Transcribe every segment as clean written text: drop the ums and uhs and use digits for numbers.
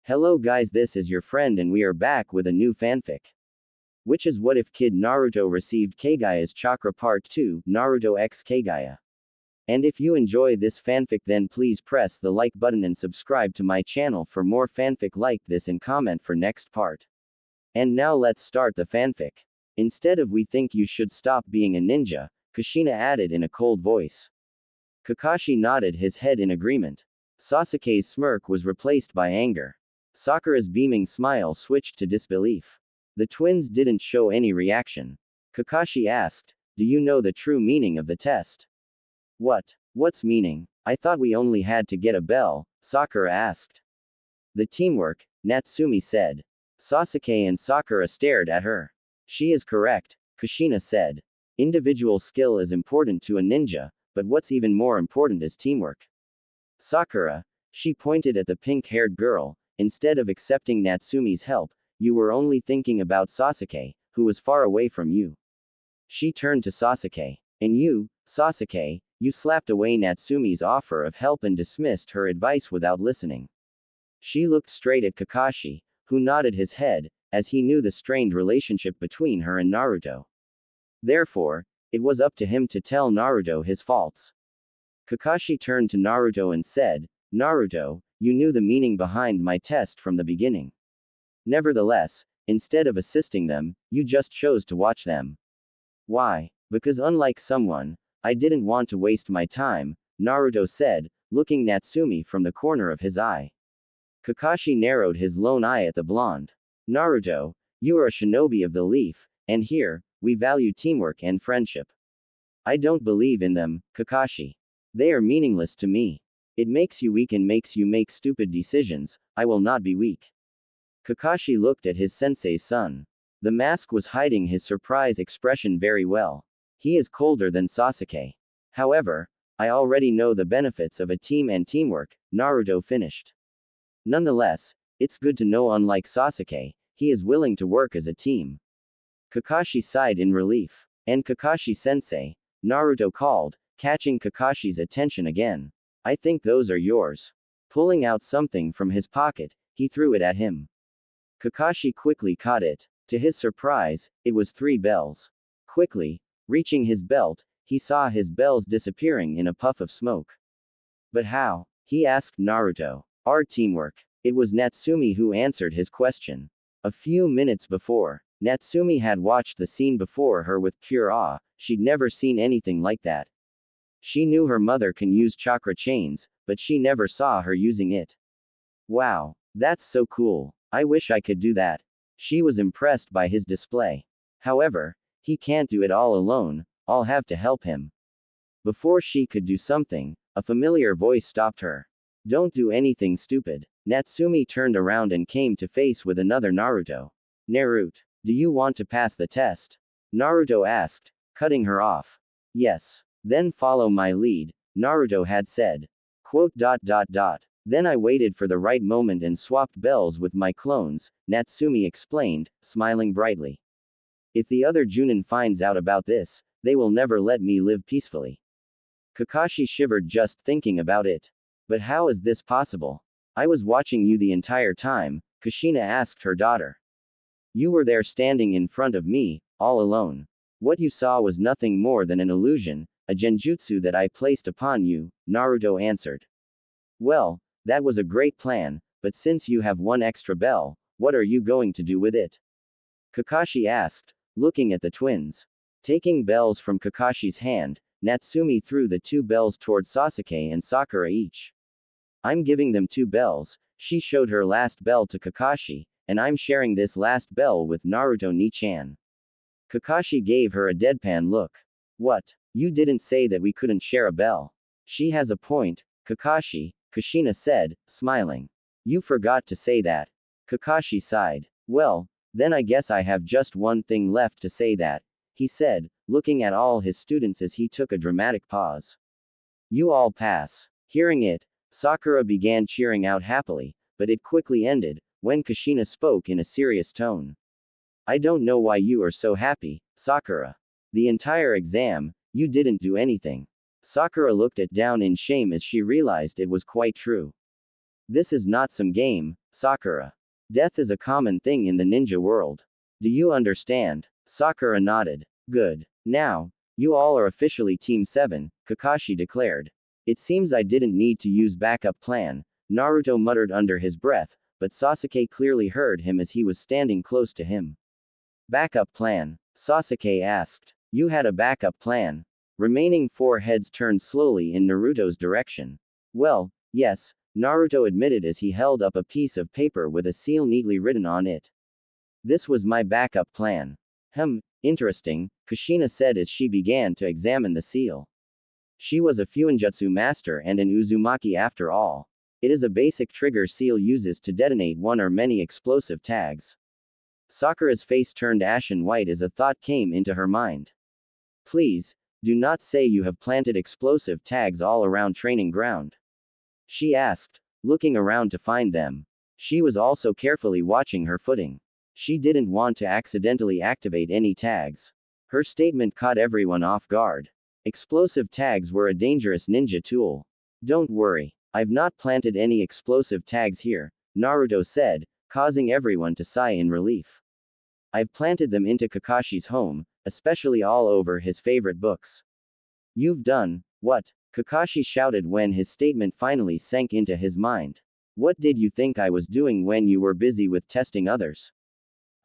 Hello guys, this is your friend and we are back with a new fanfic. Which is What If Kid Naruto Received Kaguya's Chakra Part 2, Naruto x Kaguya. And if you enjoy this fanfic then please press the like button and subscribe to my channel for more fanfic like this and comment for next part. And now let's start the fanfic. Instead of "we think you should stop being a ninja," Kushina added in a cold voice. Kakashi nodded his head in agreement. Sasuke's smirk was replaced by anger. Sakura's beaming smile switched to disbelief. The twins didn't show any reaction. Kakashi asked, "Do you know the true meaning of the test?" What's meaning? I thought we only had to get a bell," Sakura asked. "The teamwork," Natsumi said. Sasuke and Sakura stared at her. "She is correct," Kushina said. "Individual skill is important to a ninja, but what's even more important is teamwork." Sakura, she pointed at the pink-haired girl, "Instead of accepting Natsumi's help, you were only thinking about Sasuke, who was far away from you." She turned to Sasuke. "And you, Sasuke, you slapped away Natsumi's offer of help and dismissed her advice without listening." She looked straight at Kakashi, who nodded his head, as he knew the strained relationship between her and Naruto. Therefore, it was up to him to tell Naruto his faults. Kakashi turned to Naruto and said, "Naruto, you knew the meaning behind my test from the beginning. Nevertheless, instead of assisting them, you just chose to watch them. Why?" "Because unlike someone, I didn't want to waste my time," Naruto said, looking Natsumi from the corner of his eye. Kakashi narrowed his lone eye at the blonde. "Naruto, you are a shinobi of the leaf, and here, we value teamwork and friendship." "I don't believe in them, Kakashi. They are meaningless to me. It makes you weak and makes you make stupid decisions. I will not be weak." Kakashi looked at his sensei's son. The mask was hiding his surprise expression very well. "He is colder than Sasuke. However, I already know the benefits of a team and teamwork," Naruto finished. "Nonetheless, it's good to know unlike Sasuke, he is willing to work as a team." Kakashi sighed in relief. "And Kakashi-sensei," Naruto called, catching Kakashi's attention again. "I think those are yours." Pulling out something from his pocket, he threw it at him. Kakashi quickly caught it. To his surprise, it was 3 bells. Quickly, reaching his belt, he saw his bells disappearing in a puff of smoke. "But how?" he asked Naruto. "Our teamwork." It was Natsumi who answered his question. A few minutes before, Natsumi had watched the scene before her with pure awe. She'd never seen anything like that. She knew her mother can use chakra chains, but she never saw her using it. "Wow, that's so cool. I wish I could do that." She was impressed by his display. "However, he can't do it all alone, I'll have to help him." Before she could do something, a familiar voice stopped her. "Don't do anything stupid." Natsumi turned around and came to face with another Naruto. "Naruto, do you want to pass the test?" Naruto asked, cutting her off. "Yes. Then follow my lead," Naruto had said. Then I waited for the right moment and swapped bells with my clones," Natsumi explained, smiling brightly. "If the other Junin finds out about this, they will never let me live peacefully." Kakashi shivered just thinking about it. "But how is this possible? I was watching you the entire time," Kushina asked her daughter. "You were there standing in front of me, all alone. What you saw was nothing more than an illusion, a genjutsu that I placed upon you," Naruto answered. "Well, that was a great plan, but since you have 1 extra bell, what are you going to do with it?" Kakashi asked, looking at the twins. Taking bells from Kakashi's hand, Natsumi threw the 2 bells toward Sasuke and Sakura each. "I'm giving them 2 bells, she showed her last bell to Kakashi, and I'm sharing this last bell with Naruto Ni-chan." Kakashi gave her a deadpan look. "What? You didn't say that we couldn't share a bell." "She has a point, Kakashi," Kushina said, smiling. "You forgot to say that." Kakashi sighed. "Well, then I guess I have just one thing left to say that," he said, looking at all his students as he took a dramatic pause. "You all pass." Hearing it, Sakura began cheering out happily, but it quickly ended, when Kushina spoke in a serious tone. "I don't know why you are so happy, Sakura. The entire exam, you didn't do anything." Sakura looked down in shame as she realized it was quite true. "This is not some game," Sakura. Death is a common thing in the ninja world. Do you understand? Sakura nodded. Good. Now, you all are officially Team 7, Kakashi declared. It seems I didn't need to use backup plan, Naruto muttered under his breath, but Sasuke clearly heard him as he was standing close to him. Backup plan? Sasuke asked. You had a backup plan? Remaining four heads turned slowly in Naruto's direction. Well, yes, Naruto admitted as he held up a piece of paper with a seal neatly written on it. This was my backup plan. Interesting, Kushina said as she began to examine the seal. She was a Fuinjutsu master and an Uzumaki after all. It is a basic trigger seal uses to detonate one or many explosive tags. Sakura's face turned ashen white as a thought came into her mind. Please, do not say you have planted explosive tags all around training ground. She asked, looking around to find them. She was also carefully watching her footing. She didn't want to accidentally activate any tags. Her statement caught everyone off guard. Explosive tags were a dangerous ninja tool. Don't worry, I've not planted any explosive tags here, Naruto said, causing everyone to sigh in relief. I've planted them into Kakashi's home, especially all over his favorite books. You've done what? Kakashi shouted when his statement finally sank into his mind. What did you think I was doing when you were busy with testing others?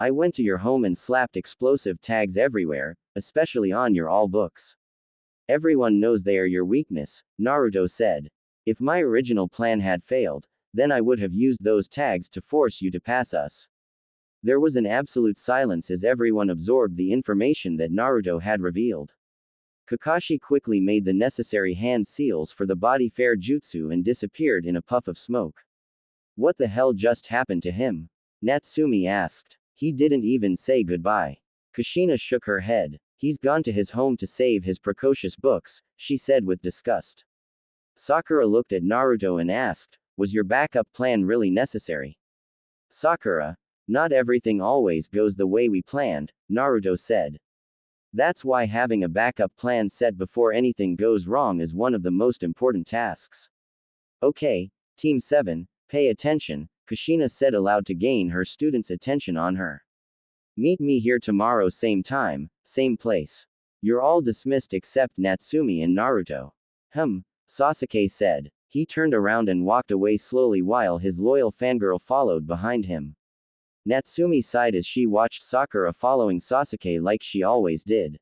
I went to your home and slapped explosive tags everywhere, especially on your all books. Everyone knows they are your weakness, Naruto said. If my original plan had failed, then I would have used those tags to force you to pass us. There was an absolute silence as everyone absorbed the information that Naruto had revealed. Kakashi quickly made the necessary hand seals for the body fair jutsu and disappeared in a puff of smoke. What the hell just happened to him? Natsumi asked. He didn't even say goodbye. Kushina shook her head. He's gone to his home to save his precocious books, she said with disgust. Sakura looked at Naruto and asked, was your backup plan really necessary? Sakura, not everything always goes the way we planned, Naruto said. That's why having a backup plan set before anything goes wrong is one of the most important tasks. Okay, Team 7, pay attention, Kushina said aloud to gain her students' attention on her. Meet me here tomorrow same time, same place. You're all dismissed except Natsumi and Naruto. Sasuke said. He turned around and walked away slowly while his loyal fangirl followed behind him. Natsumi sighed as she watched Sakura following Sasuke like she always did.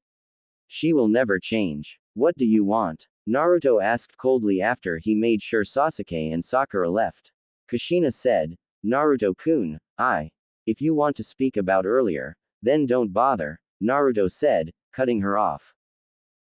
She will never change. What do you want? Naruto asked coldly after he made sure Sasuke and Sakura left. Kushina said, Naruto-kun, if you want to speak about earlier, then don't bother, Naruto said, cutting her off.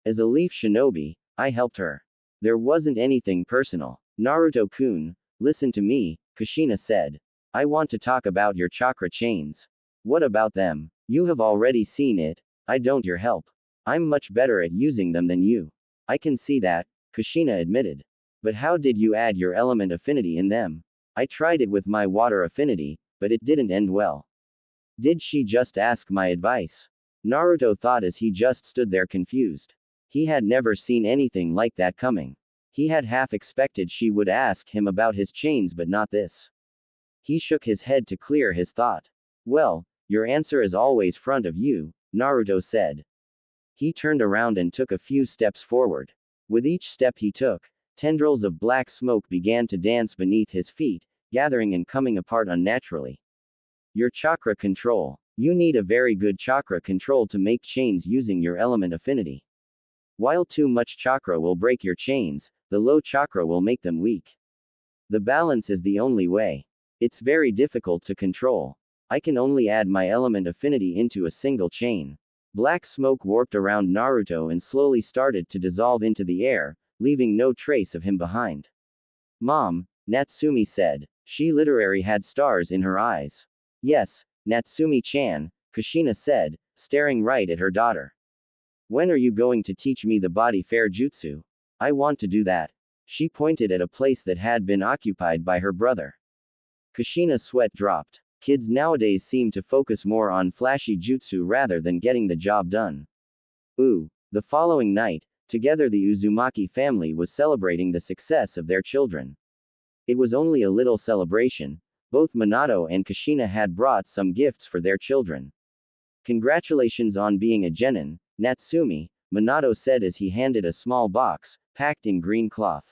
As a leaf shinobi, I helped her. There wasn't anything personal. Naruto-kun, listen to me, Kushina said. I want to talk about your chakra chains. What about them? You have already seen it. I don't your help. I'm much better at using them than you. I can see that, Kushina admitted. But how did you add your element affinity in them? I tried it with my water affinity, but it didn't end well. Did she just ask my advice? Naruto thought as he just stood there confused. He had never seen anything like that coming. He had half expected she would ask him about his chains but not this. He shook his head to clear his thought. Well, your answer is always front of you, Naruto said. He turned around and took a few steps forward. With each step he took, tendrils of black smoke began to dance beneath his feet, gathering and coming apart unnaturally. Your chakra control. You need a very good chakra control to make chains using your element affinity. While too much chakra will break your chains, the low chakra will make them weak. The balance is the only way. It's very difficult to control. I can only add my element affinity into a single chain. Black smoke warped around Naruto and slowly started to dissolve into the air, leaving no trace of him behind. Mom, Natsumi said. She literally had stars in her eyes. Yes, Natsumi-chan, Kushina said, staring right at her daughter. When are you going to teach me the body fair jutsu? I want to do that. She pointed at a place that had been occupied by her brother. Kushina's sweat dropped. Kids nowadays seem to focus more on flashy jutsu rather than getting the job done. The following night, together the Uzumaki family was celebrating the success of their children. It was only a little celebration, Both Minato and Kushina had brought some gifts for their children. Congratulations on being a genin, Natsumi, Minato said as he handed a small box, packed in green cloth.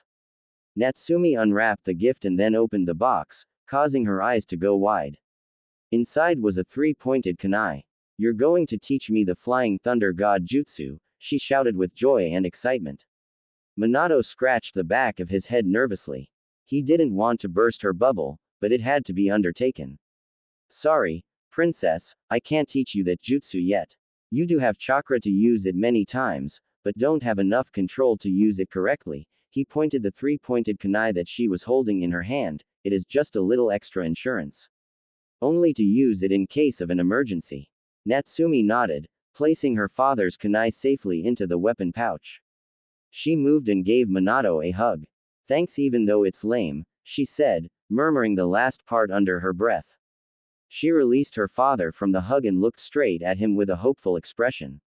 Natsumi unwrapped the gift and then opened the box, causing her eyes to go wide. Inside was a three-pointed kunai. You're going to teach me the flying thunder god jutsu, she shouted with joy and excitement. Minato scratched the back of his head nervously. He didn't want to burst her bubble, but it had to be undertaken. Sorry, princess, I can't teach you that jutsu yet. You do have chakra to use it many times, but don't have enough control to use it correctly. He pointed the three-pointed kunai that she was holding in her hand. It is just a little extra insurance. Only to use it in case of an emergency. Natsumi nodded, placing her father's kunai safely into the weapon pouch. She moved and gave Minato a hug. Thanks even though it's lame, she said, murmuring the last part under her breath. She released her father from the hug and looked straight at him with a hopeful expression.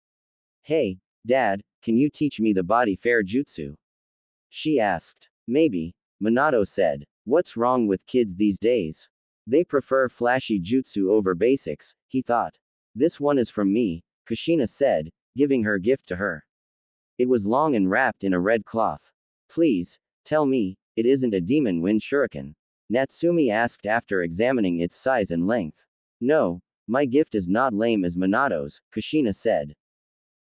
Hey, Dad, can you teach me the body fair jutsu? She asked. Maybe, Minato said. What's wrong with kids these days? They prefer flashy jutsu over basics, he thought. This one is from me, Kushina said, giving her gift to her. It was long and wrapped in a red cloth. Please, tell me, it isn't a demon wind shuriken? Natsumi asked after examining its size and length. No, my gift is not lame as Minato's, Kushina said.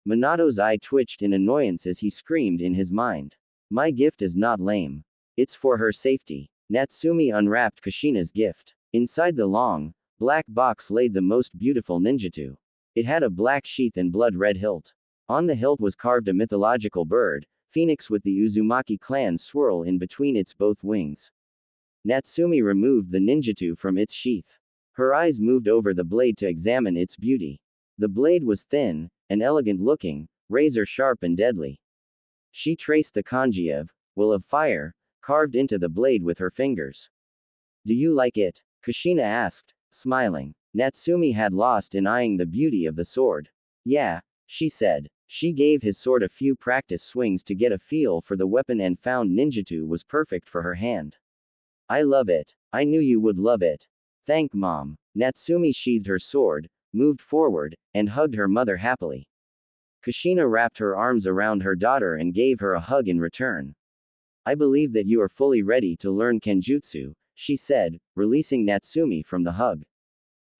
Minato's eye twitched in annoyance as he screamed in his mind. My gift is not lame. It's for her safety. Natsumi unwrapped Kushina's gift. Inside the long, black box laid the most beautiful ninjutsu. It had a black sheath and blood-red hilt. On the hilt was carved a mythological bird, phoenix with the Uzumaki clan swirl in between its both wings. Natsumi removed the ninjutsu from its sheath. Her eyes moved over the blade to examine its beauty. The blade was thin, and elegant-looking, razor-sharp and deadly. She traced the kanji of, will of fire, carved into the blade with her fingers. Do you like it? Kushina asked, smiling. Natsumi had lost in eyeing the beauty of the sword. Yeah, she said. She gave his sword a few practice swings to get a feel for the weapon and found ninjutsu was perfect for her hand. I love it. I knew you would love it. Thank Mom. Natsumi sheathed her sword, moved forward, and hugged her mother happily. Kushina wrapped her arms around her daughter and gave her a hug in return. I believe that you are fully ready to learn Kenjutsu, she said, releasing Natsumi from the hug.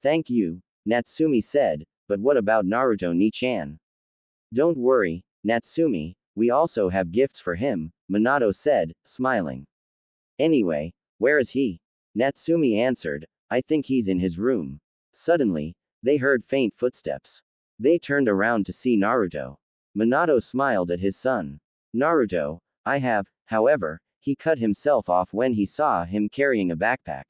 Thank you, Natsumi said, but what about Naruto Ni-chan? Don't worry, Natsumi, we also have gifts for him, Minato said, smiling. Anyway, where is he? Natsumi answered, I think he's in his room. Suddenly, they heard faint footsteps. They turned around to see Naruto. Minato smiled at his son. Naruto, I have, however, he cut himself off when he saw him carrying a backpack.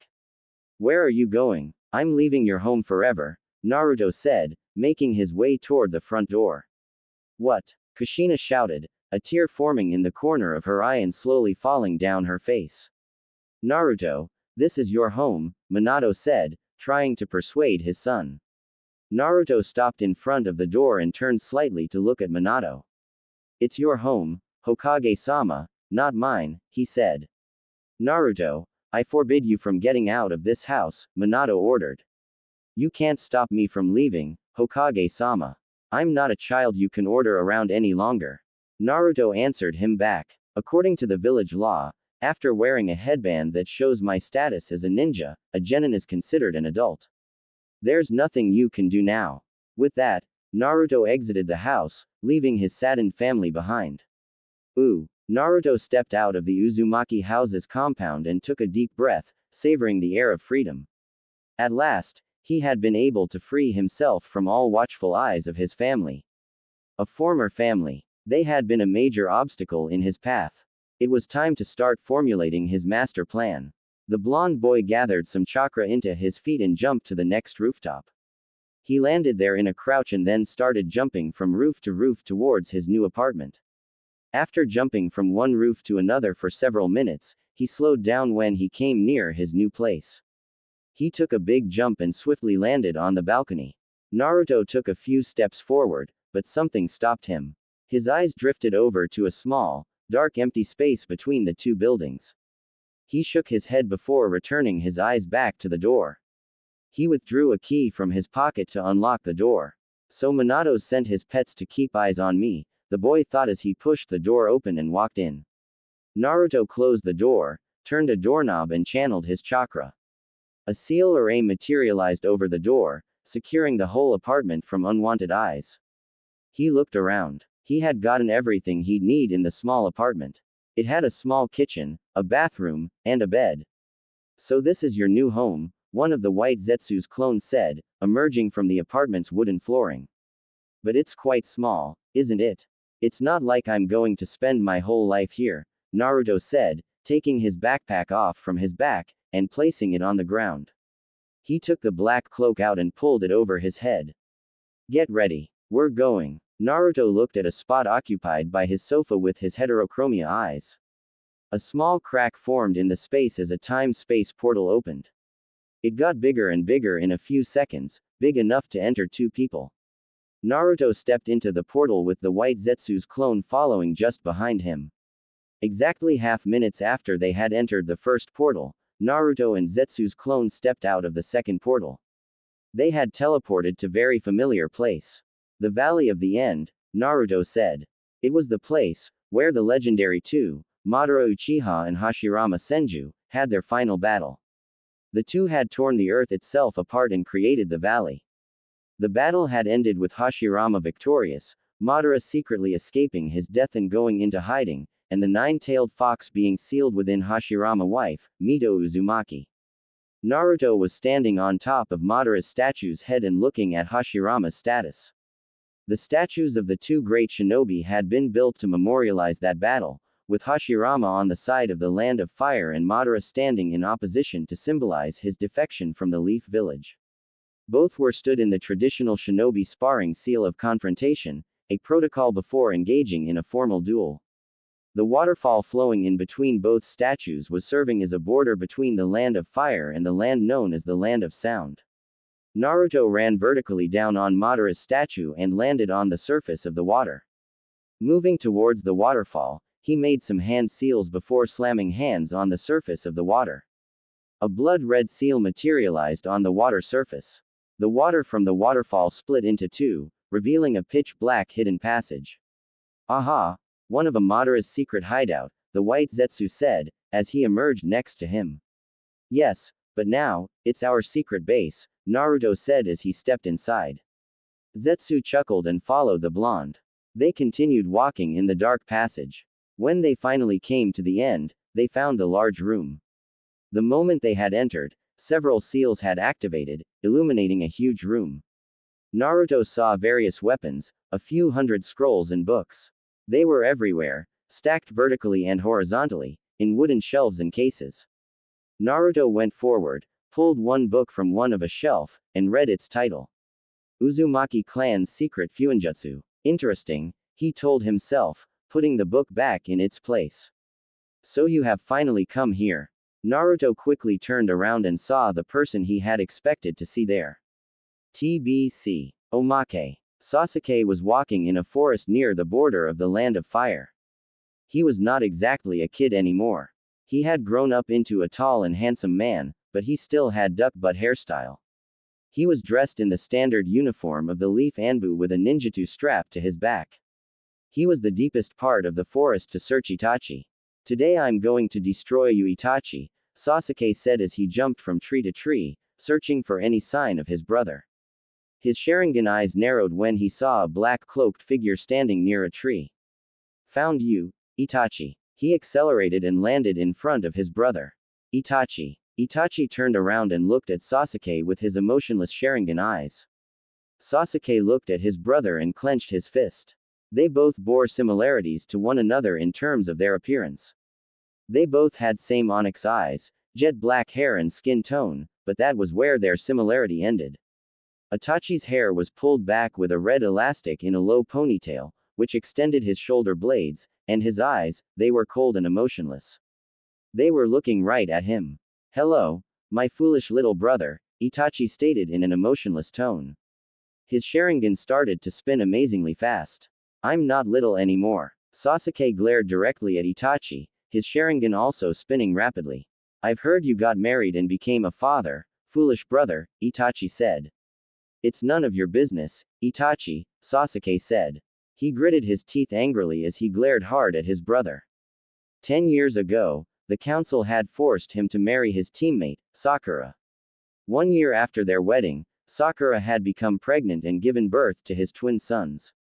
Where are you going? I'm leaving your home forever, Naruto said, making his way toward the front door. What? Kushina shouted, a tear forming in the corner of her eye and slowly falling down her face. Naruto, this is your home, Minato said, trying to persuade his son. Naruto stopped in front of the door and turned slightly to look at Minato. It's your home, Hokage-sama, not mine, he said. Naruto, I forbid you from getting out of this house, Minato ordered. You can't stop me from leaving, Hokage-sama. I'm not a child you can order around any longer. Naruto answered him back. According to the village law, after wearing a headband that shows my status as a ninja, a genin is considered an adult. There's nothing you can do now. With that, Naruto exited the house, leaving his saddened family behind. Ooh. Naruto stepped out of the Uzumaki house's compound and took a deep breath, savoring the air of freedom. At last, he had been able to free himself from all watchful eyes of his family. A former family. They had been a major obstacle in his path. It was time to start formulating his master plan. The blonde boy gathered some chakra into his feet and jumped to the next rooftop. He landed there in a crouch and then started jumping from roof to roof towards his new apartment. After jumping from one roof to another for several minutes, he slowed down when he came near his new place. He took a big jump and swiftly landed on the balcony. Naruto took a few steps forward, but something stopped him. His eyes drifted over to a small, dark empty space between the two buildings. He shook his head before returning his eyes back to the door. He withdrew a key from his pocket to unlock the door. So Minato sent his pets to keep eyes on me, the boy thought as he pushed the door open and walked in. Naruto closed the door, turned a doorknob and channeled his chakra. A seal array materialized over the door, securing the whole apartment from unwanted eyes. He looked around. He had gotten everything he'd need in the small apartment. It had a small kitchen, a bathroom, and a bed. So this is your new home, one of the white Zetsu's clones said, emerging from the apartment's wooden flooring. But it's quite small, isn't it? It's not like I'm going to spend my whole life here, Naruto said, taking his backpack off from his back, and placing it on the ground. He took the black cloak out and pulled it over his head. Get ready. We're going. Naruto looked at a spot occupied by his sofa with his heterochromia eyes. A small crack formed in the space as a time-space portal opened. It got bigger and bigger in a few seconds, big enough to enter two people. Naruto stepped into the portal with the white Zetsu's clone following just behind him. Exactly half minutes after they had entered the first portal, Naruto and Zetsu's clone stepped out of the second portal. They had teleported to very familiar place. The Valley of the End, Naruto said. It was the place where the legendary two, Madara Uchiha and Hashirama Senju, had their final battle. The two had torn the earth itself apart and created the valley. The battle had ended with Hashirama victorious, Madara secretly escaping his death and going into hiding, and the nine-tailed fox being sealed within Hashirama's wife, Mito Uzumaki. Naruto was standing on top of Madara's statue's head and looking at Hashirama's status. The statues of the two great shinobi had been built to memorialize that battle, with Hashirama on the side of the Land of Fire and Madara standing in opposition to symbolize his defection from the Leaf Village. Both were stood in the traditional shinobi sparring seal of confrontation, a protocol before engaging in a formal duel. The waterfall flowing in between both statues was serving as a border between the Land of Fire and the land known as the Land of Sound. Naruto ran vertically down on Madara's statue and landed on the surface of the water. Moving towards the waterfall, he made some hand seals before slamming hands on the surface of the water. A blood-red seal materialized on the water surface. The water from the waterfall split into two, revealing a pitch-black hidden passage. Aha! One of Madara's secret hideout, the white Zetsu said, as he emerged next to him. Yes, but now, it's our secret base, Naruto said as he stepped inside. Zetsu chuckled and followed the blonde. They continued walking in the dark passage. When they finally came to the end, they found the large room. The moment they had entered, several seals had activated, illuminating a huge room. Naruto saw various weapons, a few hundred scrolls and books. They were everywhere, stacked vertically and horizontally, in wooden shelves and cases. Naruto went forward, pulled one book from one of a shelf, and read its title. Uzumaki Clan's Secret Fuinjutsu. Interesting, he told himself, putting the book back in its place. So you have finally come here. Naruto quickly turned around and saw the person he had expected to see there. TBC. Omake. Sasuke was walking in a forest near the border of the Land of Fire. He was not exactly a kid anymore. He had grown up into a tall and handsome man, but he still had duck butt hairstyle. He was dressed in the standard uniform of the Leaf Anbu with a ninjutsu strap to his back. He was the deepest part of the forest to search Itachi. Today I'm going to destroy you, Itachi, Sasuke said as he jumped from tree to tree, searching for any sign of his brother. His Sharingan eyes narrowed when he saw a black-cloaked figure standing near a tree. Found you, Itachi. He accelerated and landed in front of his brother. Itachi. Itachi turned around and looked at Sasuke with his emotionless Sharingan eyes. Sasuke looked at his brother and clenched his fist. They both bore similarities to one another in terms of their appearance. They both had same onyx eyes, jet black hair and skin tone, but that was where their similarity ended. Itachi's hair was pulled back with a red elastic in a low ponytail, which extended his shoulder blades, and his eyes, they were cold and emotionless. They were looking right at him. Hello, my foolish little brother, Itachi stated in an emotionless tone. His Sharingan started to spin amazingly fast. I'm not little anymore. Sasuke glared directly at Itachi, his Sharingan also spinning rapidly. I've heard you got married and became a father, foolish brother, Itachi said. It's none of your business, Itachi, Sasuke said. He gritted his teeth angrily as he glared hard at his brother. 10 years ago, the council had forced him to marry his teammate, Sakura. 1 year after their wedding, Sakura had become pregnant and given birth to his twin sons.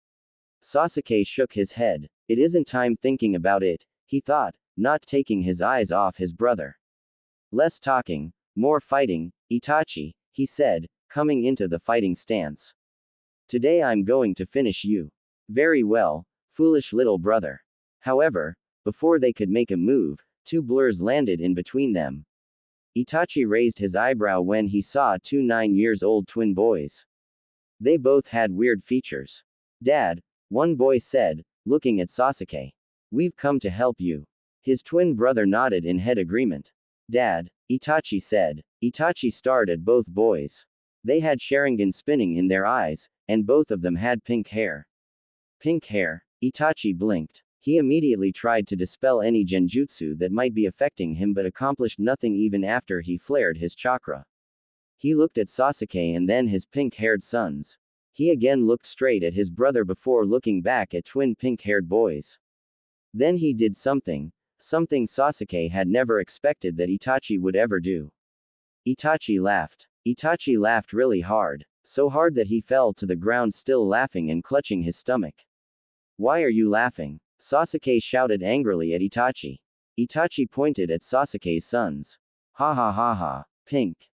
Sasuke shook his head. It isn't time thinking about it, he thought, not taking his eyes off his brother. Less talking, more fighting, Itachi, he said, coming into the fighting stance. Today I'm going to finish you. Very well, foolish little brother. However, before they could make a move, two blurs landed in between them. Itachi raised his eyebrow when he saw two 9-year-old twin boys. They both had weird features. Dad, one boy said, looking at Sasuke. We've come to help you. His twin brother nodded in head agreement. Dad, Itachi said. Itachi stared at both boys. They had Sharingan spinning in their eyes, and both of them had pink hair. Pink hair? Itachi blinked. He immediately tried to dispel any genjutsu that might be affecting him but accomplished nothing even after he flared his chakra. He looked at Sasuke and then his pink-haired sons. He again looked straight at his brother before looking back at twin pink-haired boys. Then he did something Sasuke had never expected that Itachi would ever do. Itachi laughed. Itachi laughed really hard, so hard that he fell to the ground still laughing and clutching his stomach. Why are you laughing? Sasuke shouted angrily at Itachi. Itachi pointed at Sasuke's sons. Ha ha ha ha.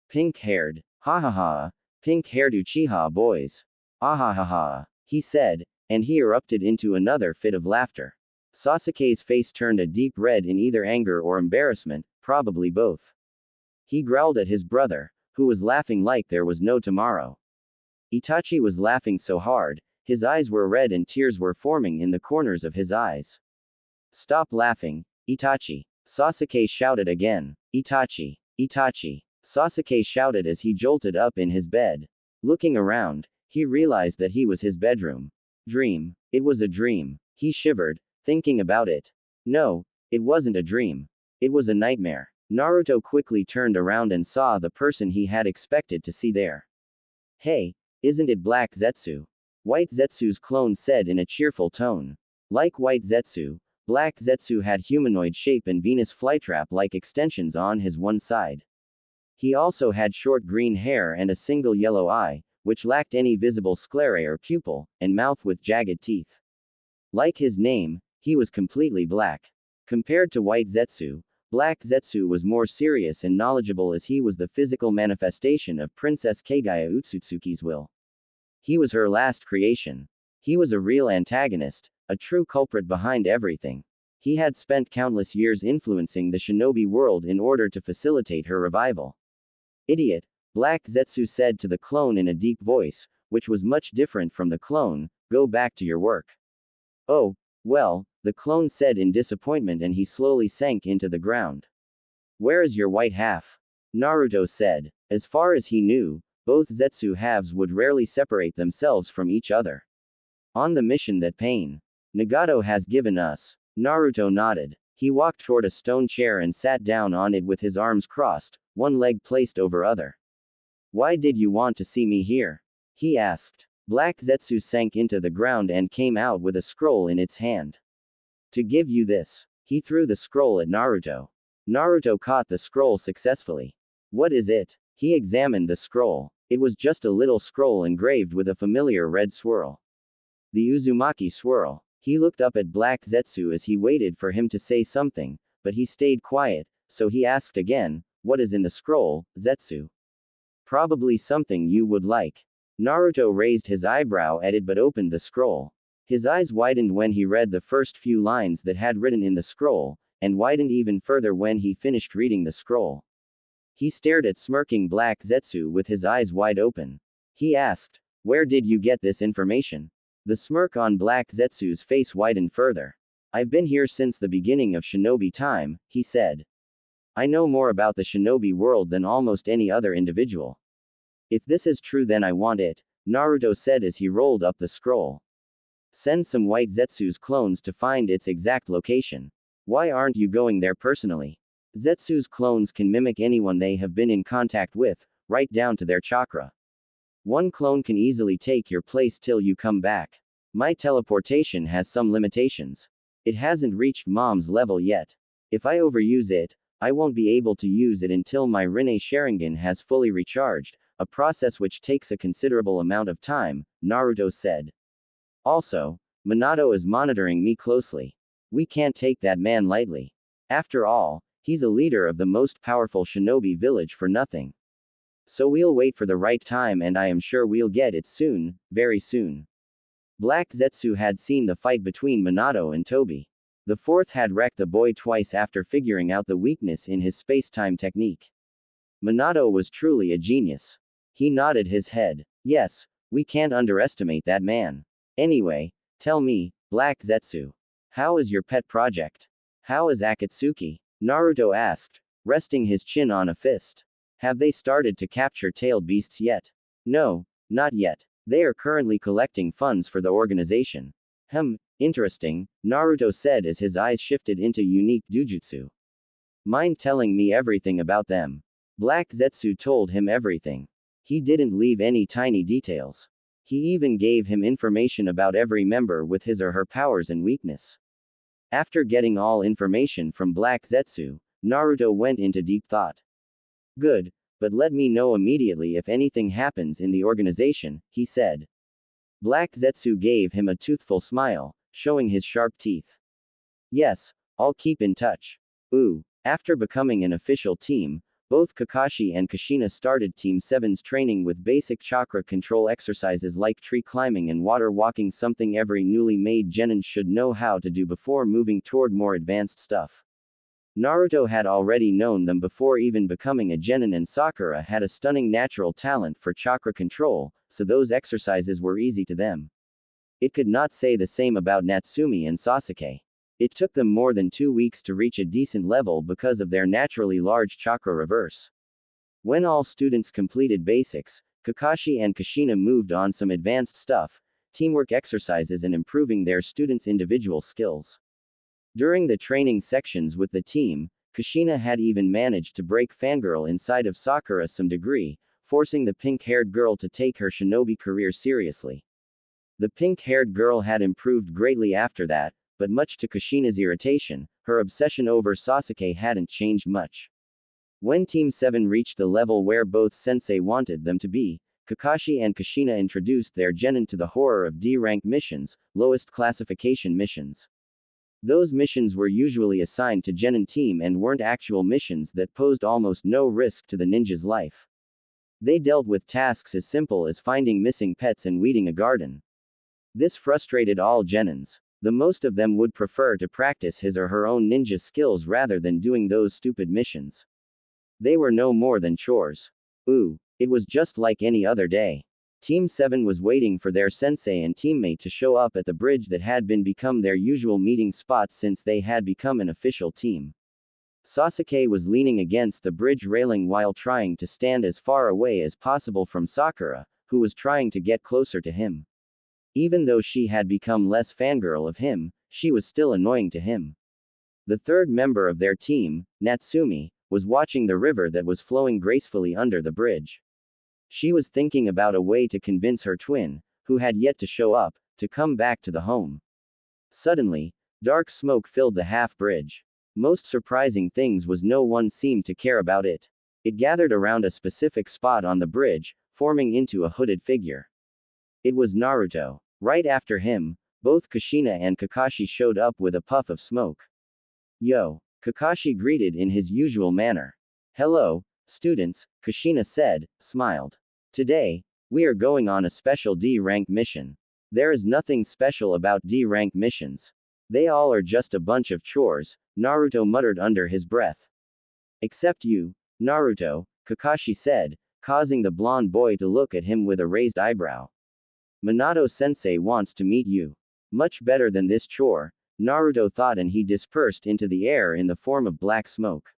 Pink-haired. Ha ha ha. Pink-haired Uchiha boys. Ah ha ha ha. He said, and he erupted into another fit of laughter. Sasuke's face turned a deep red in either anger or embarrassment, probably both. He growled at his brother, who was laughing like there was no tomorrow. Itachi was laughing so hard, his eyes were red and tears were forming in the corners of his eyes. Stop laughing, Itachi. Sasuke shouted again. Itachi. Itachi. Sasuke shouted as he jolted up in his bed. Looking around, he realized that he was his bedroom. Dream. It was a dream. He shivered, thinking about it. No, it wasn't a dream. It was a nightmare. Naruto quickly turned around and saw the person he had expected to see there. Hey, isn't it Black Zetsu? White Zetsu's clone said in a cheerful tone. Like White Zetsu, Black Zetsu had humanoid shape and Venus flytrap-like extensions on his one side. He also had short green hair and a single yellow eye, which lacked any visible sclerae or pupil, and mouth with jagged teeth. Like his name, he was completely black. Compared to White Zetsu, Black Zetsu was more serious and knowledgeable as he was the physical manifestation of Princess Kaguya Utsutsuki's will. He was her last creation. He was a real antagonist, a true culprit behind everything. He had spent countless years influencing the shinobi world in order to facilitate her revival. Idiot, Black Zetsu said to the clone in a deep voice, which was much different from the clone, go back to your work. Oh, well, the clone said in disappointment and he slowly sank into the ground. Where is your white half? Naruto said. As far as he knew, both Zetsu halves would rarely separate themselves from each other. On the mission that Pain Nagato has given us. Naruto nodded. He walked toward a stone chair and sat down on it with his arms crossed, one leg placed over other. Why did you want to see me here? He asked. Black Zetsu sank into the ground and came out with a scroll in its hand. To give you this. He threw the scroll at Naruto. Naruto caught the scroll successfully. What is it? He examined the scroll. It was just a little scroll engraved with a familiar red swirl. The Uzumaki swirl. He looked up at Black Zetsu as he waited for him to say something, but he stayed quiet, so he asked again, what is in the scroll, Zetsu? Probably something you would like. Naruto raised his eyebrow at it but opened the scroll. His eyes widened when he read the first few lines that had written in the scroll, and widened even further when he finished reading the scroll. He stared at smirking Black Zetsu with his eyes wide open. He asked, where did you get this information? The smirk on Black Zetsu's face widened further. I've been here since the beginning of shinobi time, he said. I know more about the shinobi world than almost any other individual. If this is true then I want it, Naruto said as he rolled up the scroll. Send some White Zetsu's clones to find its exact location. Why aren't you going there personally? Zetsu's clones can mimic anyone they have been in contact with, right down to their chakra. One clone can easily take your place till you come back. My teleportation has some limitations. It hasn't reached mom's level yet. If I overuse it, I won't be able to use it until my Rinne Sharingan has fully recharged, a process which takes a considerable amount of time, Naruto said. Also, Minato is monitoring me closely. We can't take that man lightly. After all, he's a leader of the most powerful shinobi village for nothing. So we'll wait for the right time, and I am sure we'll get it soon, very soon. Black Zetsu had seen the fight between Minato and Toby. The fourth had wrecked the boy twice after figuring out the weakness in his space-time technique. Minato was truly a genius. He nodded his head. Yes, we can't underestimate that man. Anyway, tell me, Black Zetsu. How is your pet project? How is Akatsuki? Naruto asked, resting his chin on a fist. Have they started to capture tailed beasts yet? No, not yet. They are currently collecting funds for the organization. Interesting, Naruto said as his eyes shifted into unique dujutsu. Mind telling me everything about them? Black Zetsu told him everything. He didn't leave any tiny details. He even gave him information about every member with his or her powers and weakness. After getting all information from Black Zetsu, Naruto went into deep thought. Good, but let me know immediately if anything happens in the organization, he said. Black Zetsu gave him a toothful smile, showing his sharp teeth. Yes, I'll keep in touch. After becoming an official team, both Kakashi and Kushina started Team 7's training with basic chakra control exercises like tree climbing and water walking, something every newly made genin should know how to do before moving toward more advanced stuff. Naruto had already known them before even becoming a genin, and Sakura had a stunning natural talent for chakra control, so those exercises were easy to them. It could not say the same about Natsumi and Sasuke. It took them more than 2 weeks to reach a decent level because of their naturally large chakra reverse. When all students completed basics, Kakashi and Kushina moved on some advanced stuff, teamwork exercises, and improving their students' individual skills. During the training sections with the team, Kushina had even managed to break fangirl inside of Sakura some degree, forcing the pink-haired girl to take her shinobi career seriously. The pink-haired girl had improved greatly after that, but much to Kushina's irritation, her obsession over Sasuke hadn't changed much. When Team 7 reached the level where both sensei wanted them to be, Kakashi and Kushina introduced their genin to the horror of D-rank missions, lowest classification missions. Those missions were usually assigned to genin team and weren't actual missions that posed almost no risk to the ninja's life. They dealt with tasks as simple as finding missing pets and weeding a garden. This frustrated all genins. The most of them would prefer to practice his or her own ninja skills rather than doing those stupid missions. They were no more than chores. It was just like any other day. Team 7 was waiting for their sensei and teammate to show up at the bridge that had become their usual meeting spot since they had become an official team. Sasuke was leaning against the bridge railing while trying to stand as far away as possible from Sakura, who was trying to get closer to him. Even though she had become less fangirl of him, she was still annoying to him. The third member of their team, Natsumi, was watching the river that was flowing gracefully under the bridge. She was thinking about a way to convince her twin, who had yet to show up, to come back to the home. Suddenly, dark smoke filled the half-bridge. Most surprising things was no one seemed to care about it. It gathered around a specific spot on the bridge, forming into a hooded figure. It was Naruto. Right after him, both Kushina and Kakashi showed up with a puff of smoke. Yo! Kakashi greeted in his usual manner. Hello, students, Kushina said, smiled. Today, we are going on a special D-rank mission. There is nothing special about D-rank missions. They all are just a bunch of chores, Naruto muttered under his breath. Except you, Naruto, Kakashi said, causing the blonde boy to look at him with a raised eyebrow. Minato-sensei wants to meet you. Much better than this chore, Naruto thought, and he dispersed into the air in the form of black smoke.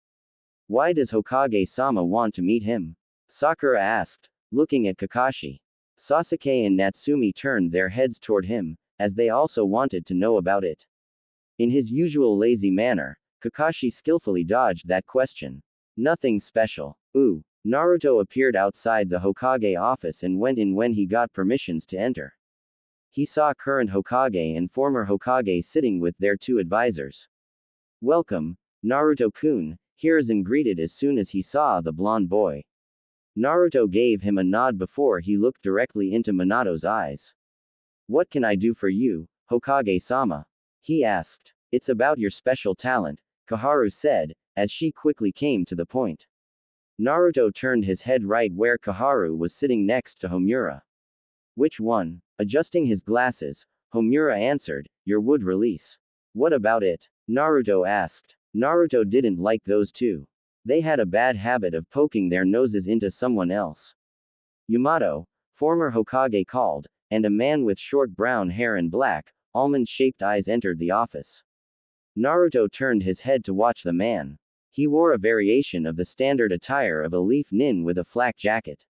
Why does Hokage-sama want to meet him? Sakura asked, looking at Kakashi. Sasuke and Natsumi turned their heads toward him, as they also wanted to know about it. In his usual lazy manner, Kakashi skillfully dodged that question. Nothing special. Ooh. Naruto appeared outside the Hokage office and went in when he got permissions to enter. He saw current Hokage and former Hokage sitting with their two advisors. Welcome, Naruto-kun, Hiruzen greeted as soon as he saw the blonde boy. Naruto gave him a nod before he looked directly into Minato's eyes. What can I do for you, Hokage-sama? He asked. It's about your special talent, Koharu said, as she quickly came to the point. Naruto turned his head right where Koharu was sitting next to Homura. Which one? Adjusting his glasses, Homura answered, your wood release. What about it? Naruto asked. Naruto didn't like those two. They had a bad habit of poking their noses into someone else. Yamato, former Hokage called, and a man with short brown hair and black, almond-shaped eyes entered the office. Naruto turned his head to watch the man. He wore a variation of the standard attire of a leaf nin with a flak jacket.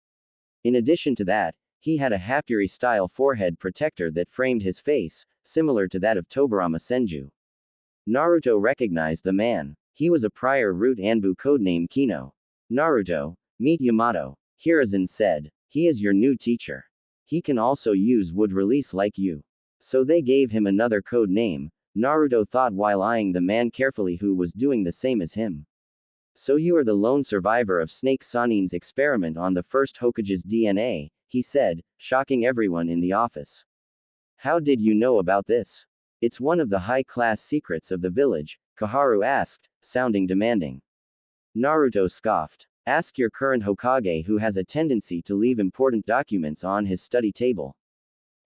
In addition to that, he had a Hapuri-style forehead protector that framed his face, similar to that of Tobirama Senju. Naruto recognized the man. He was a prior root Anbu codename Kino. Naruto, meet Yamato, Hiruzen said. He is your new teacher. He can also use wood release like you. So they gave him another code name, Naruto thought while eyeing the man carefully who was doing the same as him. So you are the lone survivor of Snake Sanin's experiment on the first Hokage's DNA, he said, shocking everyone in the office. How did you know about this? It's one of the high-class secrets of the village, Koharu asked, sounding demanding. Naruto scoffed. Ask your current Hokage who has a tendency to leave important documents on his study table.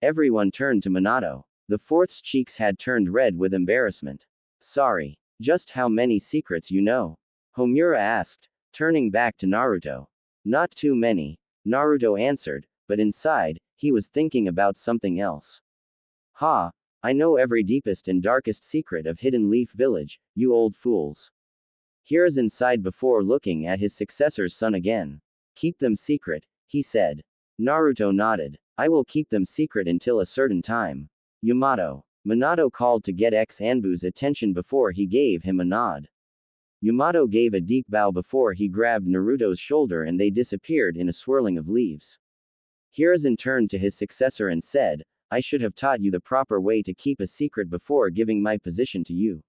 Everyone turned to Minato. The fourth's cheeks had turned red with embarrassment. Sorry. Just how many secrets you know? Homura asked, turning back to Naruto. Not too many, Naruto answered, but inside, he was thinking about something else. Ha! I know every deepest and darkest secret of Hidden Leaf Village, you old fools. Hiruzen sighed before looking at his successor's son again. Keep them secret, he said. Naruto nodded. I will keep them secret until a certain time. Yamato. Minato called to get Anbu's attention before he gave him a nod. Yamato gave a deep bow before he grabbed Naruto's shoulder and they disappeared in a swirling of leaves. Hiruzen turned to his successor and said, I should have taught you the proper way to keep a secret before giving my position to you.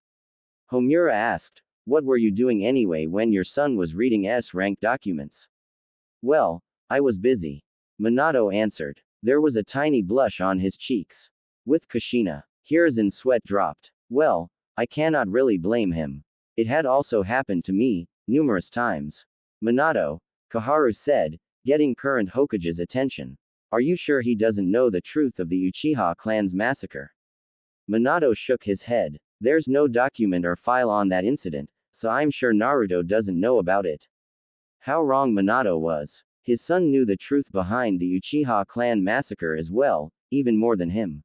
Homura asked, what were you doing anyway when your son was reading S-rank documents? Well, I was busy. Minato answered. There was a tiny blush on his cheeks. With Kushina, Hiruzen's sweat dropped. Well, I cannot really blame him. It had also happened to me, numerous times. Minato, Koharu said, getting current Hokage's attention. Are you sure he doesn't know the truth of the Uchiha clan's massacre? Minato shook his head. There's no document or file on that incident, so I'm sure Naruto doesn't know about it. How wrong Minato was. His son knew the truth behind the Uchiha clan massacre as well, even more than him.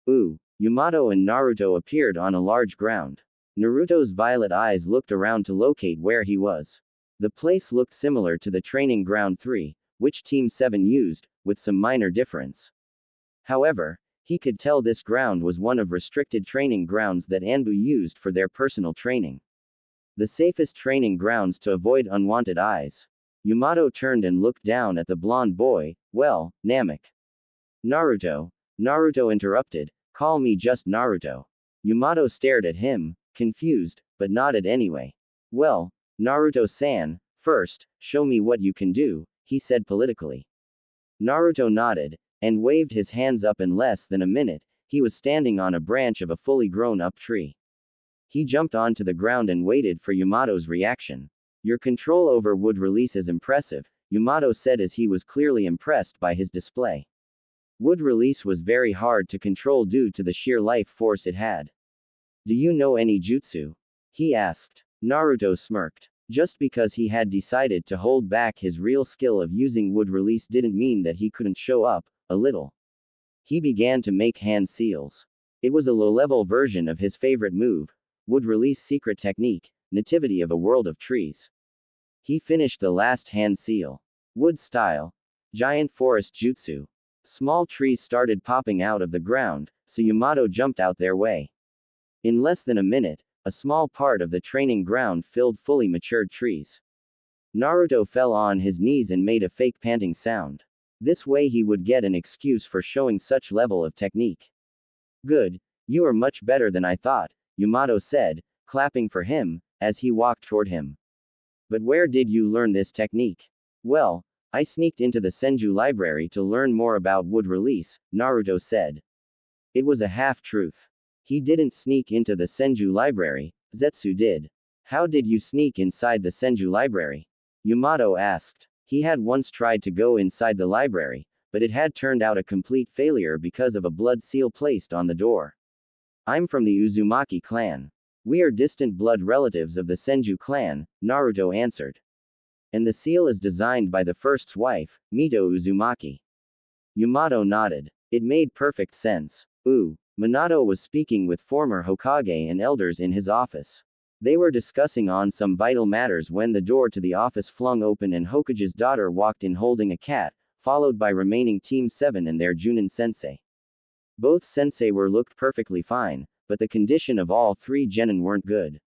Ooh, Yamato and Naruto appeared on a large ground. Naruto's violet eyes looked around to locate where he was. The place looked similar to the training ground 3, which Team 7 used, with some minor difference. However, he could tell this ground was one of restricted training grounds that Anbu used for their personal training. The safest training grounds to avoid unwanted eyes. Yamato turned and looked down at the blonde boy. Well, Namek. Naruto. Naruto interrupted. Call me just Naruto. Yamato stared at him, confused, but nodded anyway. Well, Naruto-san, first, show me what you can do, he said politically. Naruto nodded, and waved his hands up. In less than a minute, he was standing on a branch of a fully grown-up tree. He jumped onto the ground and waited for Yamato's reaction. Your control over wood release is impressive, Yamato said as he was clearly impressed by his display. Wood release was very hard to control due to the sheer life force it had. Do you know any jutsu? He asked. Naruto smirked. Just because he had decided to hold back his real skill of using wood release didn't mean that he couldn't show up, a little. He began to make hand seals. It was a low-level version of his favorite move, wood release secret technique, nativity of a world of trees. He finished the last hand seal. Wood style. Giant forest jutsu. Small trees started popping out of the ground, so Yamato jumped out their way. In less than a minute, a small part of the training ground filled fully matured trees. Naruto fell on his knees and made a fake panting sound. This way he would get an excuse for showing such level of technique. Good, you are much better than I thought, Yamato said, clapping for him, as he walked toward him. But where did you learn this technique? Well, I sneaked into the Senju library to learn more about wood release, Naruto said. It was a half-truth. He didn't sneak into the Senju library, Zetsu did. How did you sneak inside the Senju library? Yamato asked. He had once tried to go inside the library, but it had turned out a complete failure because of a blood seal placed on the door. I'm from the Uzumaki clan. We are distant blood relatives of the Senju clan, Naruto answered. And the seal is designed by the first's wife, Mito Uzumaki. Yamato nodded. It made perfect sense. Minato was speaking with former Hokage and elders in his office. They were discussing on some vital matters when the door to the office flung open and Hokage's daughter walked in holding a cat, followed by remaining Team 7 and their Junin sensei. Both sensei looked perfectly fine, but the condition of all three genin weren't good.